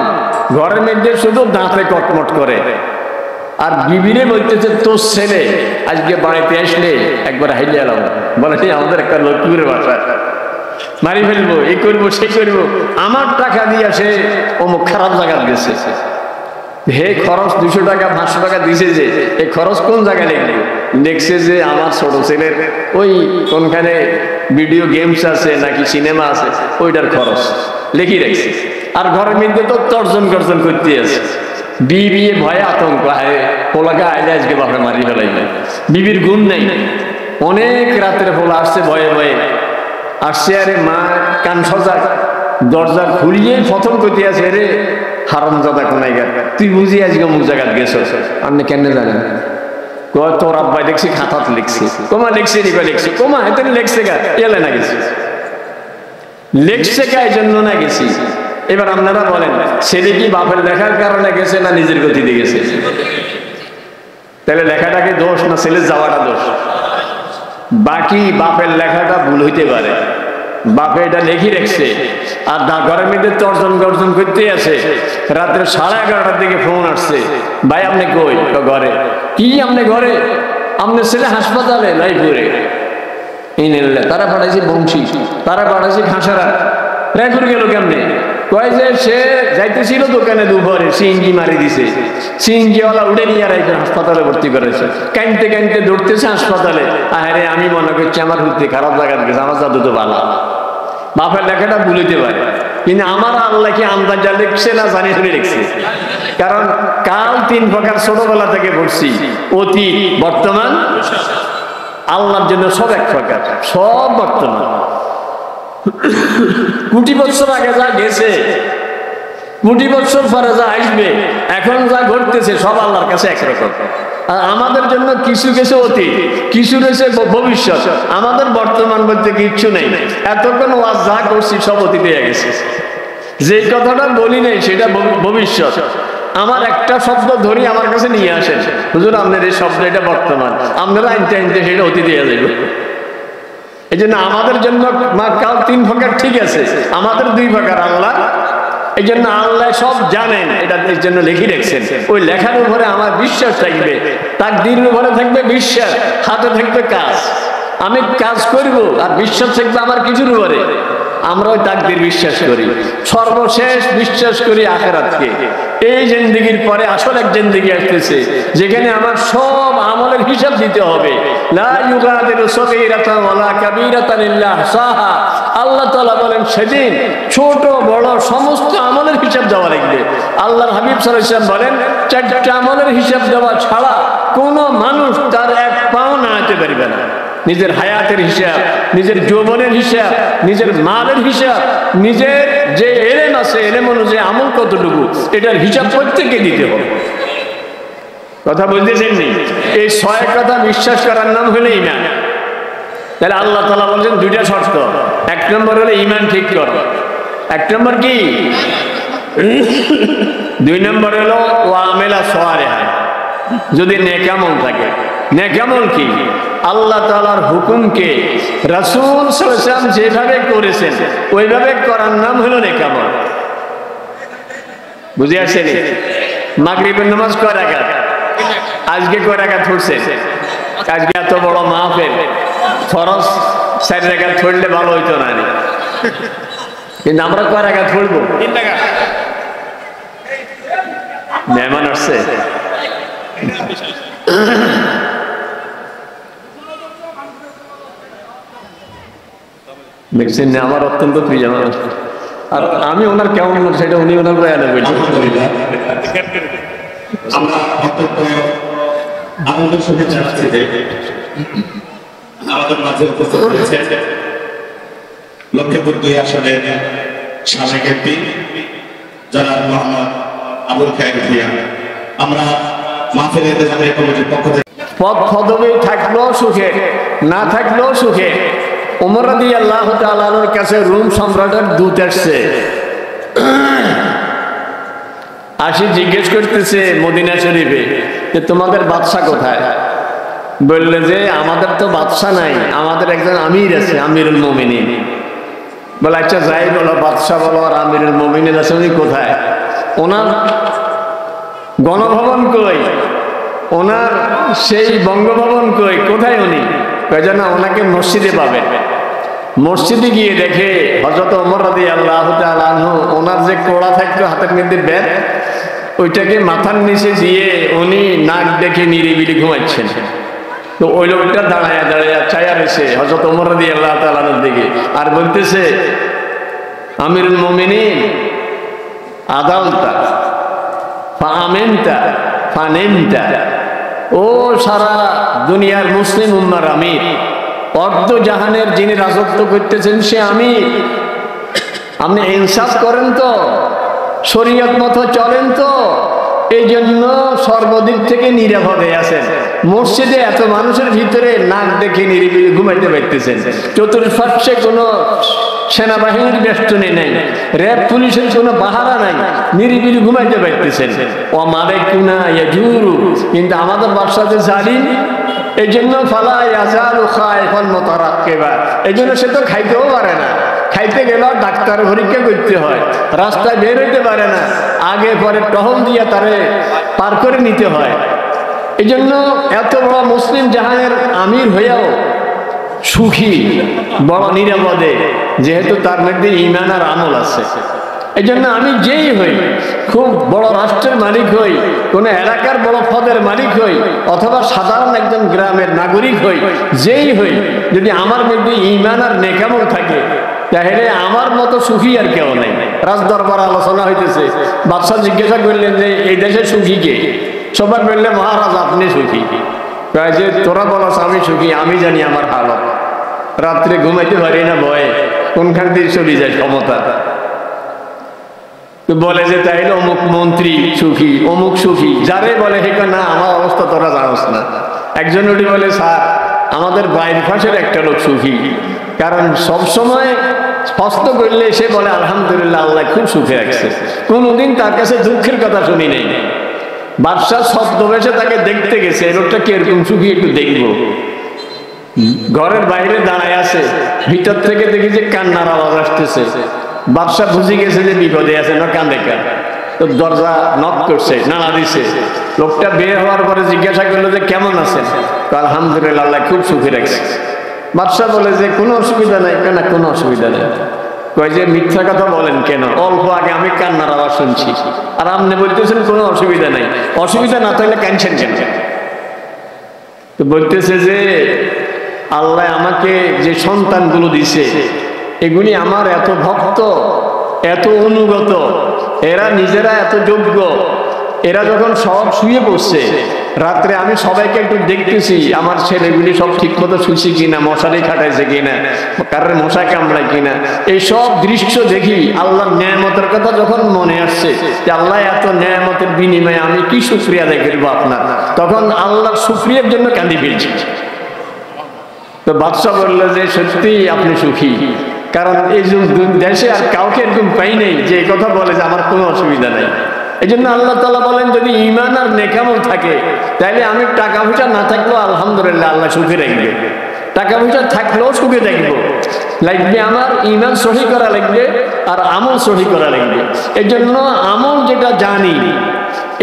ঘরের মধ্যে শুধু দাঁতে কটমট করে, আর বিবিরে বলতেছে তোর ছেলে আজকে বাড়িতে আসলে একবার হাইলে এলাম, বলে আমাদের একটা লক্ষ্মীর বাসা, মারি ফেলবো, এই করবো সে করবো, আমার টাকা দিয়ে সে অমুক খারাপ জায়গা গেছে। হে খরচ 200 টাকা 500 টাকা দিছে, যে এই খরচ কোন জায়গায় লিখবে? দেখছে যে আমার ছোট ছেলের ওই কোনখানে ভিডিও গেমস আছে নাকি সিনেমা আছে, ওইটার খরচ লিখি রাখছে। আর ঘরের মধ্যে তো তর্জন গর্জন করতে আছে। বিবি ভয়ে আতঙ্ক, পোলাকে আইলে আজকে বাপরে মারি ফেলাইবে। বিবির গুণ নেই, অনেক রাত্রে পোলা আসছে ভয়ে ভয়ে আসছে। আরে মা কান সজাগ, দরজা খুলিয়ে প্রথম করতে আছে, রে হারামজাদা কোনাইগার, তুই বুঝি আজকে অমুক জায়গায় গেছ, আপনি কেন জানেন? কয় তোর আব্বাই দেখছি খাতাত লিখছে। কোমা লিখছে নি? লিখছে। কোমা এতে লিখছে গা, এলে না গেছি লিখছে গা, এই জন্য না গেছি। এবার আপনারা বলেন, ছেলে কি বাপের লেখার কারণে গেছে না নিজের গতিতে গেছে? তাহলে লেখাটাকে দোষ না ছেলের যাওয়াটা দোষ? বাকি বাপের লেখাটা ভুল হইতে পারে, বাপে এটা লিখে রেখছে, আর ঘরের মধ্যে তর্জন গর্জন করতে আছে। রাত্রে 11:30টার দিকে ফোন আসছে, ভাই আপনি কই? ঘরে। কি আপনি ঘরে? আপনার ছেলে হাসপাতালে রায়পুরে। তারা পাঠাইছে বংশী, তারা পাঠাইছে খাসারা। রায়পুর গেল কেমনে? কয় যে সে যাইতেছিল দোকানে দুপুরে, সিএনজি মারি দিছে, সিএনজিওয়ালা উঠে নিয়ে রায়পুর হাসপাতালে ভর্তি করেছে। কাইনতে কাইনতে দৌড়তেছে হাসপাতালে। আরে আমি মনে করছি আমার হুতে খারাপ জায়গায় গেছে, আমার জাদু তো ভালো। বাপের লেখাটা ভুলিতে পারে, কিন্তু আমার আল্লাহ কি আন্দাজা লিখছে না জানি শুনে লিখছে? কারণ কাল 3 প্রকার ছোটবেলা থেকে পড়ছি, অতীত, বর্তমান, আল্লাহর জন্য সব 1 প্রকার, সব বর্তমান। কোটি বছর আগে যা গেছে, কোটি বছর পরে যা আসবে, এখন যা ঘটতেছে সব আল্লাহর কাছে একরকম। আর আমাদের জন্য কিছু কিছু অতীত, কিছু রয়েছে ভবিষ্যৎ, আমাদের বর্তমান বলতে কিচ্ছু নেই। এতক্ষণ ওয়াজ যা করছি সব অতীতে গেছে। যে কথাটা বলি নাই সেটা ভবিষ্যৎ। আমার একটা শব্দ ধরি আমার কাছে নিয়ে আসেন, হুজুর আপনার এই শব্দ এটা বর্তমান, আপনারা আনতে আনতে সেটা অতীতে যাবে। এই জন্য আমাদের জন্য কাল 3 প্রকার ঠিক আছে, আমাদের 2 প্রকার আল্লাহ। এই জন্য আল্লাহ সব জানেন, এটা এর জন্য লিখে রেখেছেন। ওই লেখার উপরে আমার বিশ্বাস থাকবে, তাকদীরের উপরে থাকবে বিশ্বাস, হাতে থাকবে কাজ। আমি কাজ করব আর বিশ্বাস থাকবে আমার কিছুর উপরে। আমরা ওই তাকদীর বিশ্বাস করি। সর্বশেষ বিশ্বাস করি আখিরাতকে। এই জিন্দেগির পরে আসল এক জিন্দেগি আসতেছে, যেখানে আমার সব আমলের হিসাব দিতে হবে। লা ইউগাদিরু সগীরাতান ওয়ালা কাবীরাতান ইল্লা আহসাহা। আল্লাহ তাআলা বলেন সেদিন ছোট বড় সমস্ত আমলের হিসাব দেওয়া লাগবে। আল্লাহর হাবিব সাল্লাল্লাহু আলাইহি ওয়াসাল্লাম বলেন, চারটা আমলের হিসাব দেওয়া ছাড়া কোনো মানুষ তার এক পাও নাড়াতে পারবে না। নিজের হায়াতের হিসাব, নিজের যৌবনের হিসাব, নিজের মালের হিসাব, নিজের যে এলেম আছে এলেম অনুযায়ী আমল কতটুকু, এটার হিসাব প্রত্যেককে দিতে হবে। কথা বুঝতেছেন নি? এই 6 কথা বিশ্বাস করার নাম হলো ঈমান। তাহলে আল্লাহ তাআলা বলেন দুইটা শর্ত। 1 নম্বর হলো ঈমান ঠিক করো। 1 নম্বর কি? 2 নম্বর হলো ওয়া আমেলা সালিহা, যদি নেক আমল থাকে। নেক আমল কি? আল্লাহ তাআলার হুকুমকে রাসূল সাল্লাল্লাহু আলাইহি ওয়াসাল্লাম যেভাবে করেছেন ওইভাবে করার নাম হলো নেক আমল। বুঝে আসছেন? মাগরিবের নামাজ কয় রাকাত? আজকে কয় রাকাত পড়ছে? আজকে এত বড় মাহফিল, ফরজ 4 রাকাত পড়লে ভালো হইতো না, কিন্তু আমরা কয় রাকাত পড়বো? 3 রাকাত। মেহমান আসছে, দেখছেন না? আমার অত্যন্ত প্রিয় মানুষ, আর আমি ওনার কেমন সেটা উনি ওনার বয়ানে বলছেন। আমরা অত্যন্ত আনন্দের সঙ্গে জানাচ্ছি যে আমাদের মাঝে উপস্থিত হয়েছেন লক্ষ্মীপুর 2 আসনের সাবেক এমপি জনাব মোহাম্মদ আবুল খায়ের ভূঁইয়া। আমরা মাহফিল ইন্তেজামিয়া কমিটির পক্ষ থেকে পদ পদবি থাকলেও সুখে, না থাকলেও সুখে। ওমর রাদিয়াল্লাহু তাআলা আনহুর কাছে রোম সম্রাটের দূত আসছে, আসি জিজ্ঞেস করতেছে মদিনা শরীফে যে তোমাদের বাদশা কোথায়? বললে যে আমাদের তো বাদশা নাই, আমাদের একজন আমির আছে, আমিরুল মুমিনিন। বলে আচ্ছা যাই বলো, বাদশা বলো আর আমিরুল মুমিনিন আছে, উনি কোথায়? ওনার গণভবন কই? ওনার সেই বঙ্গভবন কই? কোথায় উনি? কয় যে না, ওনাকে মসজিদে পাবেন। মসজিদে গিয়ে দেখে হযরত ওমর রাদিয়াল্লাহু তাআলা আনহু ওনার যে কোড়া থাকতো হাতের মধ্যে ব্যাগ, ওইটাকে মাথার নিচে দিয়ে উনি নাক দেখে নিরিবিলি ঘুমাচ্ছেন। তো ওই লোকটা দাঁড়ায় দাঁড়ায় চায়া রয়েছে হযরত ওমর রাদিয়াল্লাহু তাআলা আনহুর দিকে, আর বলতেছে আমিরুল মুমিনিন আদালতা ফাআমিনতা ফানিমতা। ও সারা দুনিয়ার মুসলিম উম্মার আমির, অর্ধ জাহানের যিনি রাজত্ব করতেছেন সে আমির। আপনি ইনসাফ করেন তো, শরীয়ত মতো চলেন তো, এই জন্য সর্বদিক থেকে নিরাপদে আছেন। মসজিদে এত মানুষের ভিতরে নাক দেখে নিরিবিলি ঘুমাইতে পারতেছেন। চতুর্পার্শ্বে কোনো সেনাবাহিনীর বেষ্টনী নেই, র্যাব পুলিশের কোনো পাহারা নাই, নিরিবিলি ঘুমাইতে পারতেছেন। ও মালিকুনা ইয়াজুরু, কিন্তু আমাদের বাদশাতে জালিম, এই জন্য ফালা ইয়াজালু খায়ফান মুতারাক্কিবা। এই জন্য সে তো খাইতেও পারে না, খাইতে গেলেও ডাক্তার পরীক্ষা করতে হয়, রাস্তায় বের হইতে পারে না, আগে পরে টহল দিয়ে তারে পার করে নিতে হয়। এই জন্য এত বড় মুসলিম জাহানের আমির হইয়াও সুখী, বড় নিরাপদে, যেহেতু তার মধ্যে ঈমান আর আমল আছে। এই জন্য আমি যেই হই, খুব বড় রাষ্ট্রের মালিক হই, কোন এলাকার বড় পদের মালিক হই, অথবা সাধারণ একজন গ্রামের নাগরিক হই, যেই হই, যদি আমার মধ্যে ঈমান আর নেক আমল থাকে, তাহলে আমার মতো সুখী আর কেউ নাই। রাজদরবার আলোচনা হইতেছে, বাদশা জিজ্ঞাসা করলেন যে এই দেশে সুখী কে? সবার বললে মহারাজ আপনি সুখী। যে তোরা বলস আমি সুখী, আমি জানি আমার হালত, রাত্রে ঘুমাইতে পারি না ভয়ে, কোনখান দিয়ে চলে যায় ক্ষমতা। বলে যে তাইলে অমুক মন্ত্রী সুখী, অমুক সুখী, যারে বলে হে না আমার অবস্থা তোরা জানোস না। একজন উঠে বলে স্যার আমাদের বাইরের পাশের একটা লোক সুখী, কারণ সবসময় স্পষ্ট করলে সে বলে আলহামদুলিল্লাহ আল্লাহ খুব সুখে রাখছে, কোনোদিন তার কাছে দুঃখের কথা শুনি নেই। বাদশাহ ছদ্মবেশে তাকে দেখতে গেছে, এই লোকটা কিরকম সুখী একটু দেখবো। ঘরের বাইরে দাঁড়ায় আছে, ভিতর থেকে দেখি যে কান্নার আওয়াজ আসতেছে। বাদশাহ বুঝে গেছে যে বিপদে আছে, না কান্দে কান। তো দরজা নক করছে, নাড়া দিছে। লোকটা বের হওয়ার পরে জিজ্ঞাসা করলো যে কেমন আছেন? আলহামদুলিল্লাহ আল্লাহ খুব সুখে রাখছে। বাদশাহ বলে যে কোনো অসুবিধা নাই? কেন কোনো অসুবিধা নেই। কয় যে মিথ্যা কথা বলেন কেন, অল্প আগে আমি কান্নার আওয়াজ শুনছি, আর আপনি বলতেছেন কোনো অসুবিধা নাই, অসুবিধা না থাকলে কাঁদছেন কেন? তো বলতেছে যে আল্লাহ আমাকে যে সন্তানগুলো দিছে এগুলি আমার এত ভক্ত, এত অনুগত, এরা নিজেরা এত যোগ্য, এরা যখন সব শুয়ে পড়ছে রাত্রে আমি সবাইকে একটু দেখতেছি আমার ছেলেগুলি সব ঠিক মতো শুয়েছে কিনা, মশারি খাটাইছে কিনা, কারোর মশা কামড়ায় কিনা, এই সব দৃশ্য দেখি আল্লাহর নেয়ামতের কথা যখন মনে আসছে যে আল্লাহ এত নেয়ামতের বিনিময়ে আমি কি শুকরিয়া আদায় করবো আপনার, তখন আল্লাহর শুকরিয়ার জন্য কাঁদি ফেলছি। তো বাদশা বললো যে সত্যি আপনি সুখী, কারণ এই দেশে আর কাউকে এরকম পাই নেই যে এই কথা বলে যে আমার কোনো অসুবিধা নাই। এই জন্য আল্লাহ তাআলা বলেন যদি ঈমান আর নেকামল থাকে তাহলে আমি টাকা পয়সা না থাকলেও আলহামদুলিল্লাহ আল্লাহ সুখে রাখবে, টাকা পয়সা থাকলেও সুখে দেখবো লাগবে, আমার ঈমান সহি করা লাগবে আর আমল সহি করা লাগবে। এই জন্য আমল যেটা জানি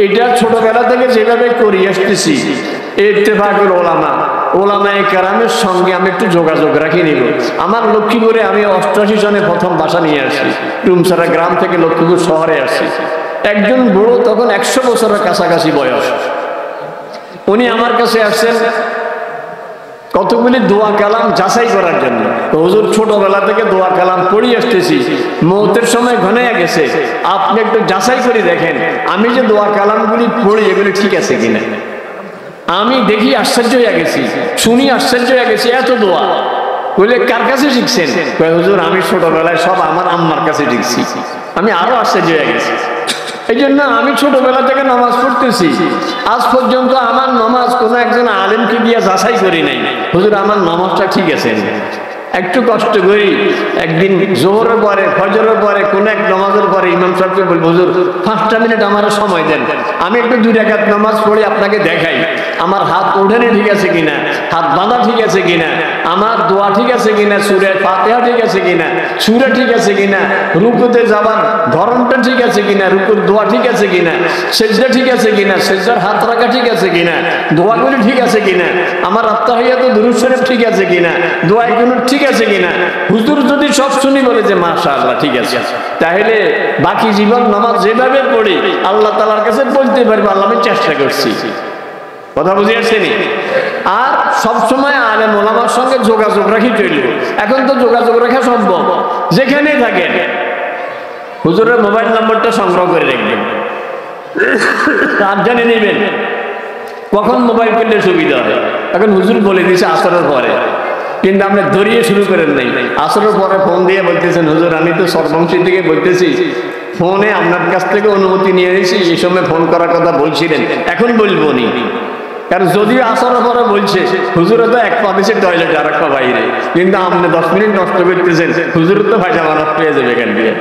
এটা ছোটবেলা থেকে যেভাবে করি আসতেছি, ইত্তেফাকুল ওলামা, ওলামায়ে কেরামের সঙ্গে আমি একটু যোগাযোগ রাখি নিব। আমার লক্ষ্মীপুরে আমি 88 সনে প্রথম বাসা নিয়ে আসি, টুমসারা গ্রাম থেকে লক্ষ্মীপুর শহরে আসি। একজন বুড়ো তখন 100 বছরের কাছাকাছি বয়স, উনি আমার কাছে আসছেন কতগুলি দোয়া কালাম যাচাই করার জন্য। হুজুর ছোটবেলা থেকে দোয়া কালাম পড়ি আসতেছি, মৌতের সময় ঘনাইয়া গেছে, আপনি একটু যাচাই করে দেখেন আমি যে দোয়া কালামগুলি পড়ি এগুলি ঠিক আছে কিনা। আমি দেখি আশ্চর্য হয়ে গেছি, শুনি আশ্চর্য হয়ে গেছি, এত দোয়া। বলে কার কাছে শিখছেন? হুজুর আমি ছোটবেলায় সব আমার আম্মার কাছে শিখছি। আমি আরো আশ্চর্য হয়ে গেছি। এই জন্য আমি ছোটবেলা থেকে নামাজ পড়তেছি, আজ পর্যন্ত আমার নামাজ কোনো একজন আলেমকে দিয়ে যাচাই করি নাই হুজুর আমার নামাজটা ঠিক আছে। একটু কষ্ট করি, একদিন জোহরের পরে ফজরের পরে কোন এক নামাজের পরে ইমাম সাহেবকে বলবো হুজুর 5টা মিনিট আমার সময় দেন, আমি একটু 2 রাকাত নামাজ পড়ে আপনাকে দেখাই আমার হাত ওঠানে ঠিক আছে কিনা, হাত বাঁধা ঠিক আছে কিনা, আমার দোয়া ঠিক আছে কিনা, সূরা ফাতিহা ঠিক আছে কিনা, সূরা ঠিক আছে কিনা, রুকুতে যাবার ধরনটা ঠিক আছে কিনা, রুকুর দোয়া ঠিক আছে কিনা, সিজদা ঠিক আছে কিনা, সিজদার হাত রাখা ঠিক আছে কিনা, দোয়াগুলি ঠিক আছে কিনা, আমার আত্তাহিয়াত দুরূদ শরীফ ঠিক আছে কিনা, দোয়ায় কোনো ঠিক আছে কিনা। হুজুর যদি সব শুনি বলে যে মাশাআল্লাহ ঠিক আছে, তাহলে বাকি জীবন নামাজ যেভাবে পড়ি আল্লাহ তাআলার কাছে বলতে পারবো আল্লাহ আমি চেষ্টা করছি। কথা বুঝে আসেনি? আর সবসময় আলেম ওলামার সঙ্গে যোগাযোগ রাখি চলব। এখন তো যোগাযোগ রাখা সম্ভব, যেখানেই থাকেন হুজুরের মোবাইল নম্বরটা সংগ্রহ করে রাখবেন, আর জানে নেবেন কখন মোবাইল কিনলে সুবিধা হয়। এখন হুজুর বলে দিয়েছে আসরের পরে, কিন্তু আপনি ধরিয়ে শুরু করেন নাই। আসরের পরে ফোন দিয়ে বলতেছেন হুজুর আমি তো সর্বংশী থেকে বলতেছি, ফোনে আপনার কাছ থেকে অনুমতি নিয়ে নিয়েছি, এই সময় ফোন করার কথা বলছিলেন, এখন বলবো নি। কারণ যদিও আসরের পরে বলছে হুজুরে তো এক পা দিচ্ছে টয়লেটে আর এক পা বাইরে, কিন্তু আপনি 10 মিনিট নষ্ট করতেছেন, হুজুর তো পায়জামা নষ্ট হয়ে যাবে এখান দিয়ে।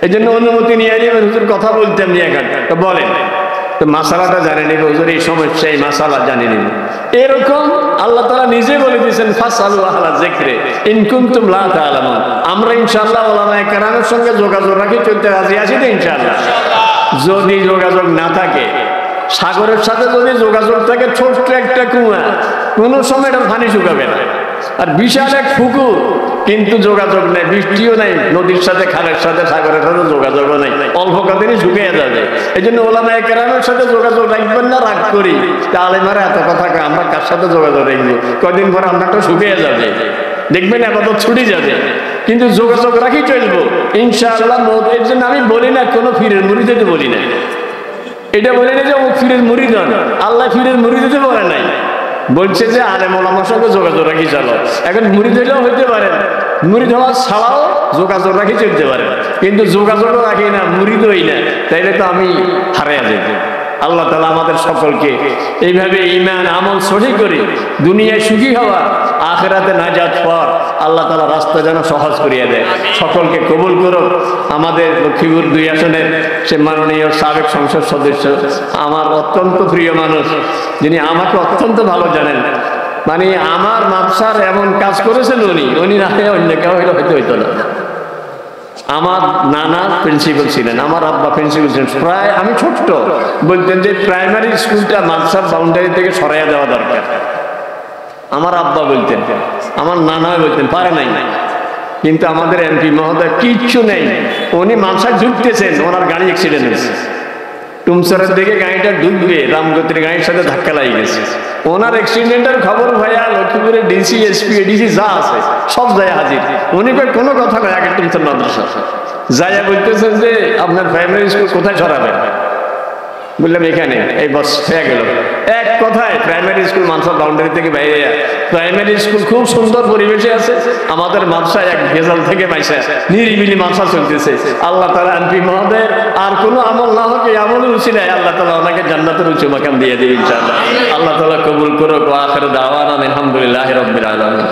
এই জন্য অনুমতি নিয়ে নেবেন, হুজুর কথা বলতেন নিয়ে এখন তো বলেন, তো মাসালাটা জানে নিব হুজুর, এই সমস্যা এই মাসালা জানে নিব। এরকম আল্লাহ তাআলা নিজে বলে দিয়েছেন ফাসআলু আহলা যিকরি ইন কুনতুম লা তা'লামুন। আমরা ইনশাআল্লাহ উলামায়ে কেরামের সঙ্গে যোগাযোগ রাখি চলতে রাজি আছি তো ইনশাআল্লাহ। যদি যোগাযোগ না থাকে, সাগরের সাথে যদি যোগাযোগ থাকে ছোট্ট একটা কুয়া, কোনো সময় এটা পানি শুকাবে না। আর বিশাল এক পুকুর কিন্তু যোগাযোগ নেই, বৃষ্টিও নাই, নদীর সাথে খালের সাথে সাগরের সাথে যোগাযোগও নাই, অল্প কদিনই শুকিয়ে যাবে। এই জন্য ওলামায়ে কেরামের সাথে যোগাযোগ রাখবেন না, রাগ করি আলেমারা এত কথা কয়, আমরা কার সাথে যোগাযোগ রাখবো? কদিন পর আপনারটা শুকিয়ে যাবে, দেখবেন আপাতত ছুটি যাবে, কিন্তু যোগাযোগ রাখি চলবো ইনশাআল্লাহ। এর জন্য আমি বলি না কোনো ফিরের মুড়ি দিতে বলি না, এটা বলি না যে ও ফিরের মুড়ি দেন, আল্লাহ ফিরের মুড়ি দিতে বলে নাই, বলছে যে আলেম ওলামার সঙ্গে যোগাযোগ রাখি চলো। এখন মুড়ি ধরলেও হইতে পারে, মুড়ি ধরা ছাড়াও যোগাযোগ রাখি চলতে পারে, কিন্তু যোগাযোগও রাখি না, মুড়ি দই না, তাইলে তো আমি হারিয়ে যাব। আল্লাহ তাআলা আমাদের সকলকে এইভাবে ঈমান আমল সহি করে দুনিয়ায় সুখী হওয়া, আখিরাতে নাজাত পাওয়ার আল্লাহ তাআলা রাস্তা যেন সহজ করিয়ে দেয়। সকলকে কবুল করুন। আমাদের লক্ষ্মীপুর 2 আসনের সে মাননীয় সাবেক সংসদ সদস্য, আমার অত্যন্ত প্রিয় মানুষ, যিনি আমাকে অত্যন্ত ভালো জানেন, মানে আমার মাদ্রাসার এমন কাজ করেছেন উনি না হয়ে অন্য কেউ হইতো না। আমার নানা প্রিন্সিপাল ছিলেন, আমার আব্বা প্রিন্সিপাল ছিলেন। প্রায় আমি ছোট্ট বলতেন যে প্রাইমারি স্কুলটা মাদ্রাসার বাউন্ডারি থেকে সরাইয়া দেওয়া দরকার, আমার আব্বা বলতেন, আমার নানা বলতেন পারে নাই। কিন্তু আমাদের এমপি মহোদয় কিচ্ছু নেই, উনি মানসায় ঢুকতেছেন, ওনার গাড়ি অ্যাক্সিডেন্ট হয়েছে। টুমসরের দিকে গাড়িটা ঢুকবে, রামগতির গাড়ির সাথে ধাক্কা লাগিয়ে গেছে। ওনার অ্যাক্সিডেন্টের খবর ভাইয়া লক্ষ্মীপুরে ডিসি, এসপি, এডিসি যা আছে সব যায় হাজির। উনি কোনো কথা নয়, আগে টুমসর মাদ্রাসা যাইয়া বলতেছেন যে আপনার প্রাইমারি স্কুল কোথায় সরাবেন? বললাম এখানে। এই বস হয়ে গেল। এক কথায় প্রাইমারি স্কুল মানসা বাউন্ডারি থেকে বাইরে, প্রাইমারি স্কুল খুব সুন্দর পরিবেশে আছে। আমাদের মানসায় এক ভেজাল থেকে মাইসা নিরিবিলি মানসা চলতেছে। আল্লাহ তাআলা এমপি মহোদয় আর কোনো আমল না হোক, এই আমলের রুচি নেই, আল্লাহ তাআলা ওনাকে জান্নাতের উঁচু মাকাম দিয়ে দেবে ইনশাআল্লাহ। আল্লাহ তাআলা কবুল করুক। ওয়া আখিরু দাওয়ানা আলহামদুলিল্লাহি রাব্বিল আলামিন।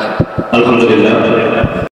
আলহামদুলিল্লাহ।